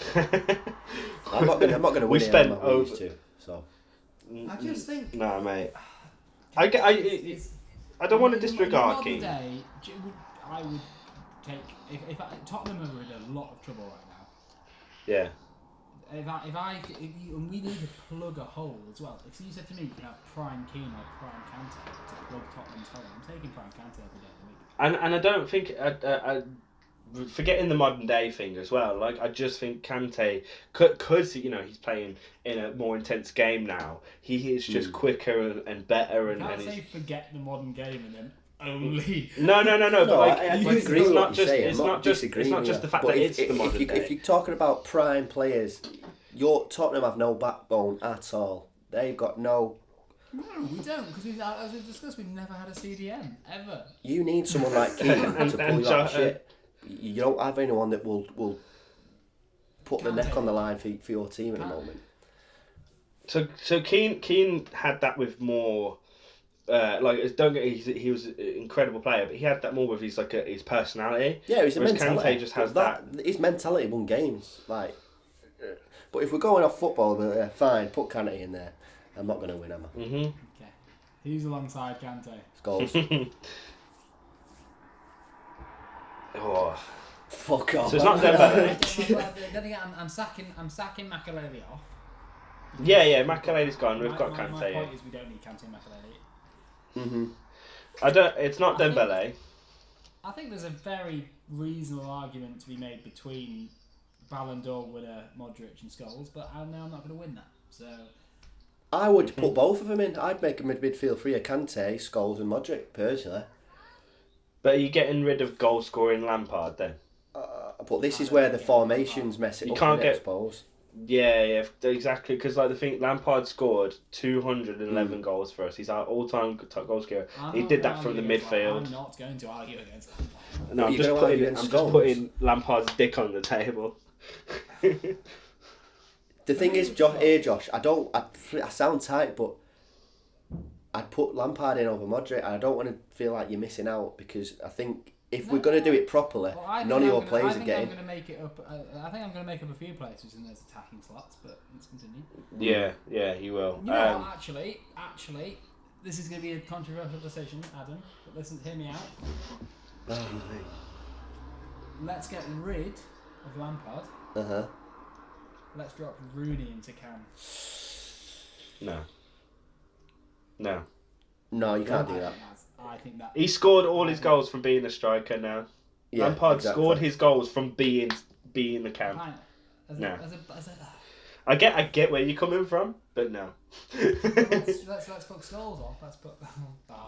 Speaker 1: I'm not gonna win.
Speaker 3: We spent
Speaker 1: over. So.
Speaker 4: I just think.
Speaker 3: Nah, mate. I don't want to disregard Keane.
Speaker 4: I would take if Tottenham are in a lot of trouble right now.
Speaker 3: Yeah.
Speaker 4: And we need to plug a hole as well. If you said to me you can have prime Keane or prime Kante to plug Tottenham's hole, I'm taking prime Kante every day of the week.
Speaker 3: And I don't think forgetting the modern day thing as well. Like I just think Kante, because he's playing in a more intense game now. He is just quicker and better.
Speaker 4: You can't say forget the modern game and then only.
Speaker 3: No. But like,
Speaker 1: I agree with what you're saying.
Speaker 3: It's not just the fact that it's the modern day.
Speaker 1: If you're talking about prime players, Tottenham have no backbone at all. They've got no.
Speaker 4: No, we don't, because as we've discussed, we've never had a CDM ever.
Speaker 1: You need someone like Keane to pull you out of shit. You don't have anyone that will put the neck on the line for your team at the moment.
Speaker 3: So Keane had that with more. He was an incredible player, but he had that more with his personality.
Speaker 1: Yeah, it was
Speaker 3: whereas
Speaker 1: mentality.
Speaker 3: Kante just has that.
Speaker 1: His mentality won games. But if we're going off football, fine, put Kante in there. I'm not going to win, am I?
Speaker 3: Mm-hmm.
Speaker 4: Okay. Who's alongside Kante?
Speaker 1: Goals.
Speaker 3: Oh.
Speaker 1: Fuck off.
Speaker 3: So it's not Dembele.
Speaker 4: Then again, I'm sacking Makelele off.
Speaker 3: Yeah, Makelele's gone. We've got Kante.
Speaker 4: My point is we don't need Kante and Makelele.
Speaker 3: It's not Dembele.
Speaker 4: I think there's a very reasonable argument to be made between Ballon d'Or winner Modric and Scholes, but I'm not going to win that. So
Speaker 1: I would put both of them in. I'd make a midfield three of Kante, Scholes and Modric, personally.
Speaker 3: But are you getting rid of goal scoring Lampard then?
Speaker 1: But this is where the formations mess it up, I suppose.
Speaker 3: Yeah, exactly. Because the thing, Lampard scored 211 goals for us. He's our all-time top goal scorer. He did that from the midfield.
Speaker 4: I'm not going to argue against Lampard.
Speaker 3: No, I'm just putting Lampard's dick on the table.
Speaker 1: The thing is, Josh, I sound tight, but I'd put Lampard in over Modric, and I don't want to feel like you're missing out, because I think if we're going to do it properly, none of your players are getting.
Speaker 4: I think I'm going to make up a few places in those attacking slots, but let's continue.
Speaker 3: Yeah, you will.
Speaker 4: You know what, actually, this is going to be a controversial decision, Adam, but hear me out. Let's get rid of Lampard. Let's drop Rooney into Cam.
Speaker 3: No,
Speaker 1: you can't do that.
Speaker 4: I think that
Speaker 3: he scored all his goals from being a striker now.
Speaker 1: Yeah,
Speaker 3: Lampard scored his goals from being the Cam. I get where you're coming from, but no.
Speaker 4: let's fuck Scholes off. Let's put.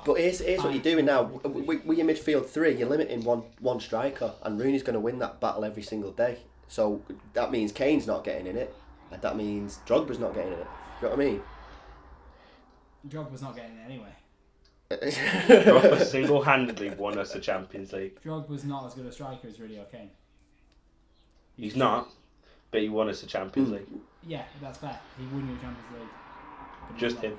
Speaker 1: But here's what you're doing now. With your midfield three, you're limiting one striker, and Rooney's going to win that battle every single day. So that means Kane's not getting in it, and that means Drogba's not getting in it. Do you know what I mean?
Speaker 4: Drogba's not getting it anyway.
Speaker 3: Drogba single-handedly won us the Champions League.
Speaker 4: Drogba's not as good a striker as Rudy or Kane.
Speaker 3: He's not, but he won us the Champions League.
Speaker 4: Yeah, that's fair. He won the Champions League.
Speaker 3: Just him.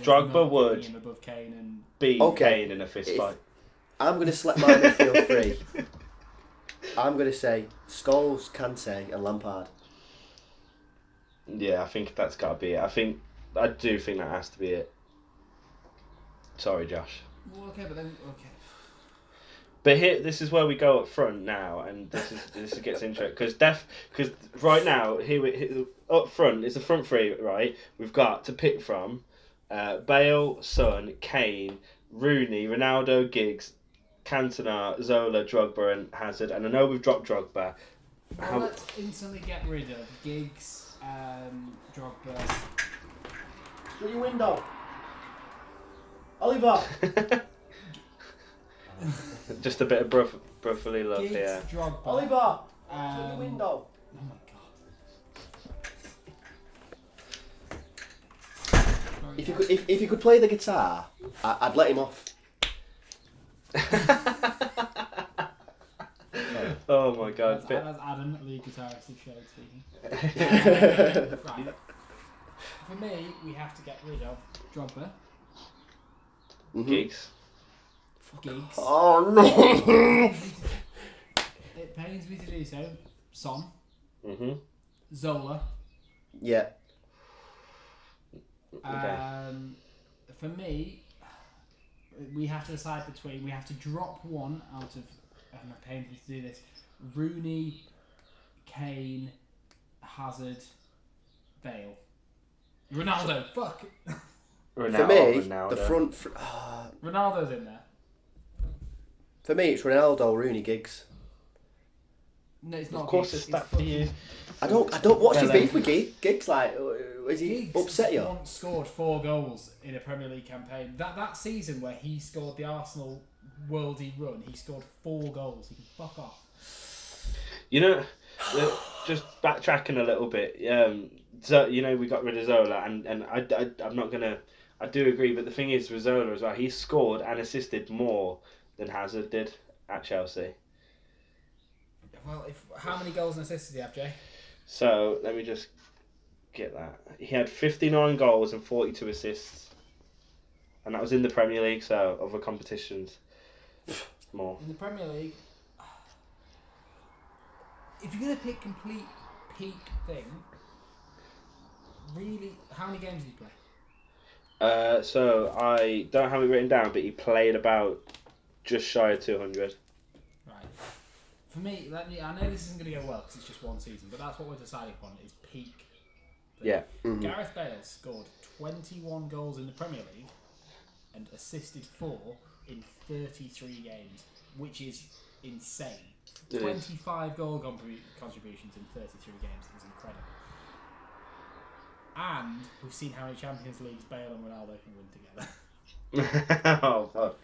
Speaker 1: Drogba
Speaker 3: would
Speaker 4: above Kane and
Speaker 3: beat Kane in a fist fight.
Speaker 1: I'm going to select my midfield three. I'm going to say Scholes, Kante and Lampard.
Speaker 3: Yeah, I think that's got to be it. I do think that has to be it. Sorry, Josh.
Speaker 4: Well, okay.
Speaker 3: But this is where we go up front now, and this gets interesting because right now here up front it's a front three, right? We've got to pick from Bale, Son, Kane, Rooney, Ronaldo, Giggs, Cantona, Zola, Drogba, and Hazard. And I know we've dropped Drogba.
Speaker 4: Well, let's instantly get rid of Giggs, Drogba.
Speaker 1: Shut your window, Oliver.
Speaker 3: Just a bit of brotherly love
Speaker 4: Giggs,
Speaker 3: here.
Speaker 4: Drogba.
Speaker 1: Oliver, shut your window.
Speaker 4: Oh my god.
Speaker 1: If you could play the guitar, I'd let him off.
Speaker 3: Oh my god.
Speaker 4: That's Adam, lead guitarist of Show speaking. Right. For me, we have to get rid of Drogba.
Speaker 3: Giggs.
Speaker 1: Oh no!
Speaker 4: It pains me to do so. Son. Zola.
Speaker 1: Yeah.
Speaker 4: For me, we have to decide between. We have to drop one out of. It pains me to do this. Rooney, Kane, Hazard, Bale, Ronaldo. Fuck.
Speaker 1: For me,
Speaker 3: Ronaldo.
Speaker 1: the front.
Speaker 4: Ronaldo's in there.
Speaker 1: For me, it's Ronaldo, Rooney, Giggs.
Speaker 4: No, it's not.
Speaker 3: Of course,
Speaker 4: Giggs,
Speaker 3: it's that for you.
Speaker 1: I don't. What's your
Speaker 3: Well,
Speaker 1: beef with Giggs? Like, is he
Speaker 4: Giggs
Speaker 1: upset you?
Speaker 4: once scored 4 goals in a Premier League campaign. That season where he scored the Arsenal worldie run, he scored 4 goals. He can fuck off.
Speaker 3: You know, just backtracking a little bit. We got rid of Zola, and I'm not gonna. I do agree, but the thing is with Zola as well, he scored and assisted more than Hazard did at Chelsea.
Speaker 4: Well, how many goals and assists did he have, Jay?
Speaker 3: So let me just get that. He had 59 goals and 42 assists, and that was in the Premier League. So other competitions, more.
Speaker 4: In the Premier League, if you're gonna pick complete peak thing, really, how many games did he play?
Speaker 3: So I don't have it written down, but he played about just shy of 200.
Speaker 4: Right. For me, I know this isn't going to go well because it's just one season, but that's what we're deciding upon is peak.
Speaker 3: Yeah.
Speaker 1: Mm-hmm.
Speaker 4: Gareth Bale scored 21 goals in the Premier League and assisted 4 in 33 games, which is insane.
Speaker 3: It is.
Speaker 4: 25 goal contributions in 33 games is incredible. And we've seen how many Champions Leagues Bale and Ronaldo can win together.
Speaker 3: Oh fuck.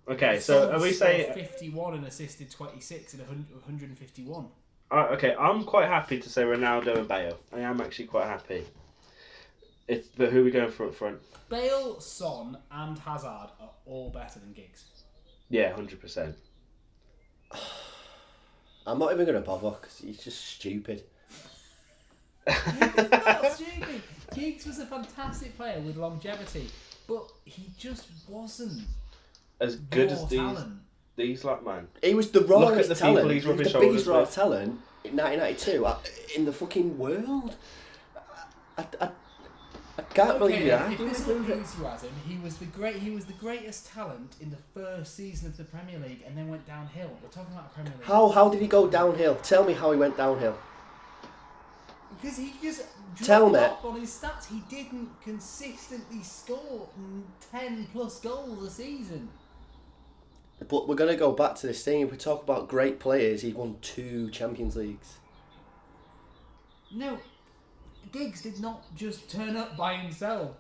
Speaker 3: Okay, so are we saying
Speaker 4: 51 and assisted 26 in 151?
Speaker 3: Okay, I'm quite happy to say Ronaldo and Bale. I am actually quite happy. But who are we going for up front?
Speaker 4: Bale, Son, and Hazard are all better than Giggs.
Speaker 3: Yeah, 100%.
Speaker 1: I'm not even going to bother because he's just stupid.
Speaker 4: It's not stupid. Giggs was a fantastic player with longevity, but he just wasn't
Speaker 3: As good
Speaker 4: raw
Speaker 3: as
Speaker 4: talent.
Speaker 3: these lot, man.
Speaker 1: He was the
Speaker 3: Look at
Speaker 1: rawest
Speaker 3: the
Speaker 1: talent.
Speaker 3: people he's
Speaker 1: He was
Speaker 3: rubbing
Speaker 1: the biggest
Speaker 3: shoulders
Speaker 1: raw
Speaker 3: with.
Speaker 1: talent in 1992 in the fucking world. I can't believe that.
Speaker 4: If this is what you as him, he was the greatest talent in the first season of the Premier League, and then went downhill. We're talking about Premier League.
Speaker 1: How did he go downhill? Tell me how he went downhill.
Speaker 4: Because he just
Speaker 1: Tell
Speaker 4: dropped
Speaker 1: me.
Speaker 4: off on his stats. He didn't consistently score 10 plus goals a season.
Speaker 1: But we're going to go back to this thing. If we talk about great players, he won 2 Champions Leagues.
Speaker 4: No, Giggs did not just turn up by himself,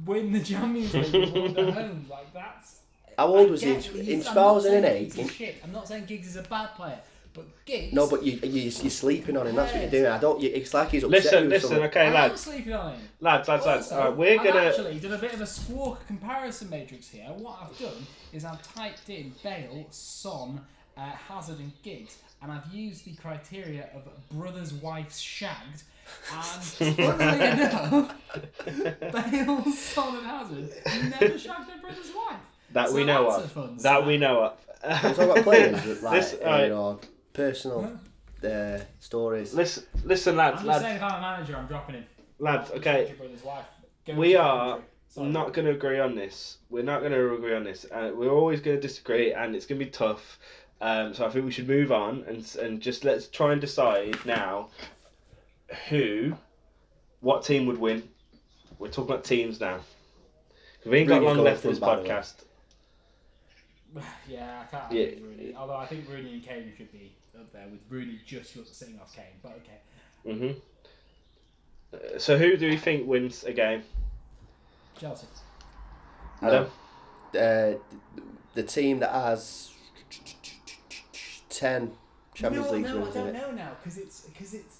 Speaker 4: win the Champions League and won at home. Like that's.
Speaker 1: How old
Speaker 4: I
Speaker 1: was he
Speaker 4: get
Speaker 1: in
Speaker 4: he's- I'm not saying
Speaker 1: 2008?
Speaker 4: Giggs is shit. I'm not saying Giggs is a bad player, but Giggs.
Speaker 1: No, but you're sleeping on him. That's what you're doing. It's like he's upset you with
Speaker 3: Listen,
Speaker 1: something.
Speaker 3: okay,
Speaker 4: I am
Speaker 3: lads.
Speaker 4: sleeping on him.
Speaker 3: Lads.
Speaker 4: Also,
Speaker 3: Alright, we're
Speaker 4: I've
Speaker 3: gonna.
Speaker 4: actually done a bit of a squawk comparison matrix here. What I've done is I've typed in Bale, Son, Hazard, and Giggs, and I've used the criteria of brothers' wives shagged. And funnily enough, Bale, Son, and Hazard never shagged their brother's wife.
Speaker 3: That
Speaker 4: So
Speaker 3: we know
Speaker 4: that's a
Speaker 3: of.
Speaker 4: fun
Speaker 3: That
Speaker 4: stat.
Speaker 3: we know of.
Speaker 1: We're talking about players with
Speaker 3: This-
Speaker 1: personal stories.
Speaker 3: Listen,
Speaker 4: I'm
Speaker 3: lads.
Speaker 4: just saying if I'm a manager, I'm dropping him.
Speaker 3: Lads,
Speaker 4: Shagged
Speaker 3: okay.
Speaker 4: your brother's wife. Go
Speaker 3: We
Speaker 4: to
Speaker 3: are
Speaker 4: country. Sorry.
Speaker 3: not going to agree on this. We're not going to agree on this. We're always going to disagree, and it's going to be tough. So I think we should move on and just let's try and decide now what team would win. We're talking about teams now. We ain't got
Speaker 1: Rooney's
Speaker 3: long
Speaker 1: going
Speaker 3: left of this
Speaker 1: front, by the way.
Speaker 3: podcast.
Speaker 4: Yeah, I can't
Speaker 3: Yeah.
Speaker 4: agree with Rooney. Although I think Rooney and Kane should be up there with Rooney just sitting off Kane. But okay,
Speaker 3: So who do we think wins a game?
Speaker 4: Chelsea.
Speaker 3: Adam?
Speaker 1: The team that has 10 Champions League
Speaker 4: No, I
Speaker 1: wins in
Speaker 4: don't
Speaker 1: it.
Speaker 4: know now because it's.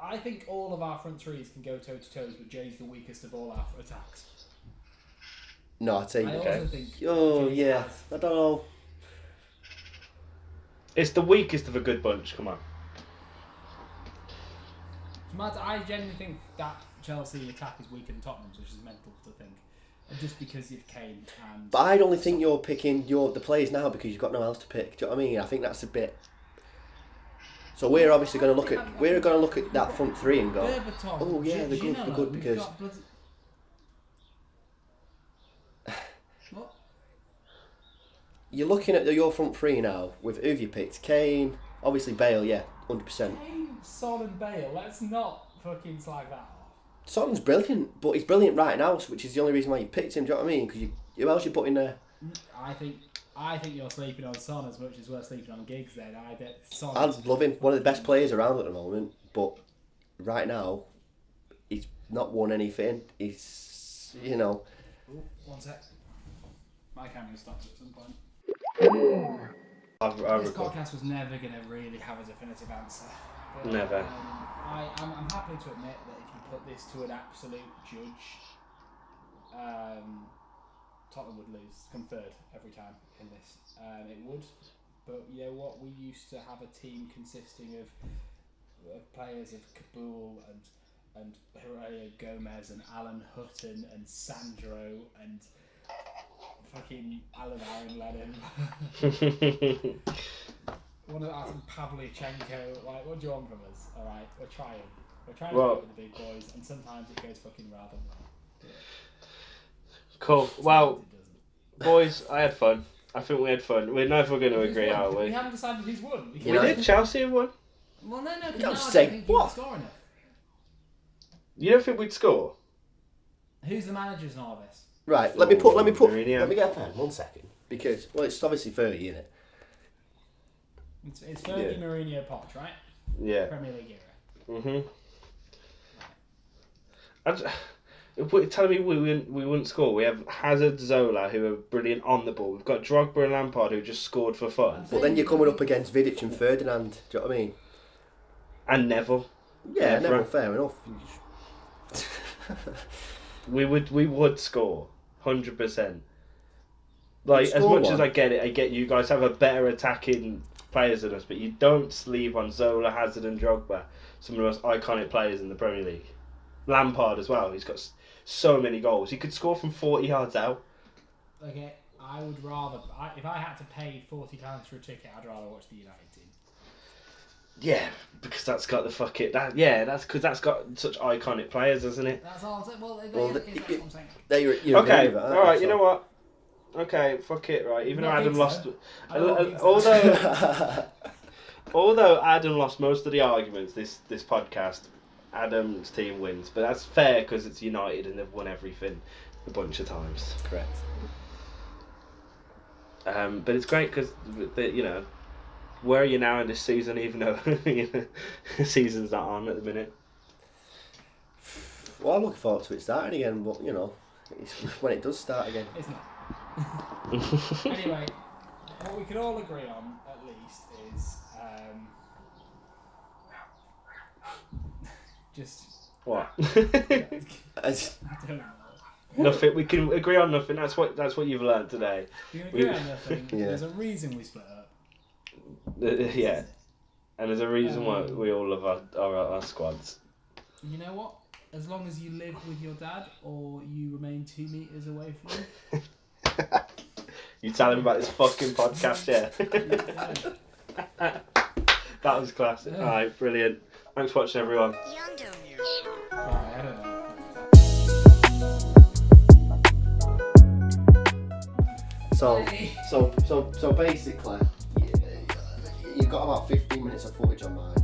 Speaker 4: I think all of our front threes can go toe to toes, but Jay's the weakest of all our attacks.
Speaker 1: No, I think.
Speaker 4: I also think.
Speaker 1: Oh
Speaker 4: Jay
Speaker 1: yeah,
Speaker 4: has-
Speaker 1: I don't know.
Speaker 3: It's the weakest of a good bunch. Come on.
Speaker 4: I genuinely think that Chelsea attack is weaker than Tottenham's, which is mental to think. And just because you've Kane and.
Speaker 1: But I only think you're picking the players now because you've got no one else to pick. Do you know what I mean? I think that's a bit. So we're obviously going to look at that front three and go,
Speaker 4: Berbatov,
Speaker 1: oh yeah, they're good.
Speaker 4: Ginola,
Speaker 1: They're good
Speaker 4: we've
Speaker 1: because
Speaker 4: got bloody- What?
Speaker 1: you're looking at your front three now with who have you picked? Kane, obviously Bale, yeah, 100%.
Speaker 4: Kane, Son and Bale. Let's not fucking slag that off.
Speaker 1: Son's brilliant, but he's brilliant right now, which is the only reason why you picked him. Do you know what I mean? Because who else you put in there?
Speaker 4: I think you're sleeping on Son as much as we're sleeping on Giggs. Then Son.
Speaker 1: I love him. One of the best players around at the moment, but right now, he's not won anything. He's, you know.
Speaker 4: Ooh, one sec. My camera stopped at some point. This podcast was never going to really have a definitive answer. But,
Speaker 3: Never.
Speaker 4: I'm happy to admit that if you put this to an absolute judge, Tottenham would lose, come third every time in this. It would, but you know what? We used to have a team consisting of players of Kabul and Aurelio Gomez and Alan Hutton and Sandro and fucking Alan Aaron Lennon. One of us, Pavlyuchenko. Like, what do you want from us? All right, we're trying to work with the big boys, and sometimes it goes fucking rather well.
Speaker 3: Cool. Well, boys, I had fun. I think we had fun. We're never going to agree, are we?
Speaker 4: We haven't decided who's won.
Speaker 3: We did. Chelsea have won.
Speaker 4: Well, no,
Speaker 1: Don't
Speaker 4: no,
Speaker 1: say
Speaker 4: I don't think
Speaker 1: what?
Speaker 4: we score enough.
Speaker 3: You don't think we'd score?
Speaker 4: Who's the managers in all this?
Speaker 1: Right, let me get
Speaker 3: Mourinho.
Speaker 1: a pen, 1 second. Because, well, it's obviously 30, isn't it?
Speaker 4: It's Fergie, Mourinho, Poch, right?
Speaker 3: Yeah.
Speaker 4: Premier League era.
Speaker 3: You're telling me we wouldn't score? We have Hazard, Zola, who are brilliant on the ball. We've got Drogba and Lampard, who just scored for fun.
Speaker 1: But then you're coming up against Vidic and Ferdinand, do you know what I mean?
Speaker 3: And Neville.
Speaker 1: Yeah,
Speaker 3: Never.
Speaker 1: never, fair enough.
Speaker 3: We would score, 100%. Like,
Speaker 1: You'd
Speaker 3: as
Speaker 1: score
Speaker 3: much
Speaker 1: one.
Speaker 3: as I get you guys have a better attacking players than us, but you don't sleep on Zola, Hazard and Drogba, some of the most iconic players in the Premier League. Lampard as well, he's got so many goals. He could score from 40 yards out.
Speaker 4: Okay, I would rather... if I had to pay £40 for a ticket, I'd rather watch the United team.
Speaker 3: Yeah, because that's got the that's because that's got such iconic players, hasn't it?
Speaker 4: That's all I'm saying. Well,
Speaker 1: Well,
Speaker 4: that's what I'm saying.
Speaker 1: You're
Speaker 3: Okay,
Speaker 1: agree with that, aren't
Speaker 3: alright,
Speaker 1: you?
Speaker 3: you know what? Okay, fuck it, right. Even though
Speaker 4: Not
Speaker 3: Adam
Speaker 4: think
Speaker 3: lost...
Speaker 4: so. I don't think so.
Speaker 3: Although Adam lost most of the arguments this podcast, Adam's team wins. But that's fair because it's United and they've won everything a bunch of times.
Speaker 1: Correct.
Speaker 3: But it's great because, you know, where are you now in this season, even though the season's not on at the minute?
Speaker 1: Well, I'm looking forward to it starting again, but, you know, it's when it does start again.
Speaker 4: It's not. Anyway, what we can all agree on, at least, is just...
Speaker 3: What?
Speaker 1: I
Speaker 4: don't know.
Speaker 3: Nothing. We can agree on nothing. That's what you've learned today.
Speaker 4: We can agree on nothing.
Speaker 1: Yeah.
Speaker 4: There's a reason we split up.
Speaker 3: Yeah. And there's a reason why we all love our squads.
Speaker 4: You know what? As long as you live with your dad or you remain 2 meters away from him.
Speaker 3: You tell him about this fucking podcast, yeah. That was class.
Speaker 4: Yeah.
Speaker 3: Alright, brilliant. Thanks for watching, everyone.
Speaker 4: Right, I don't know.
Speaker 1: So basically, you've got about 15 minutes of footage on mine.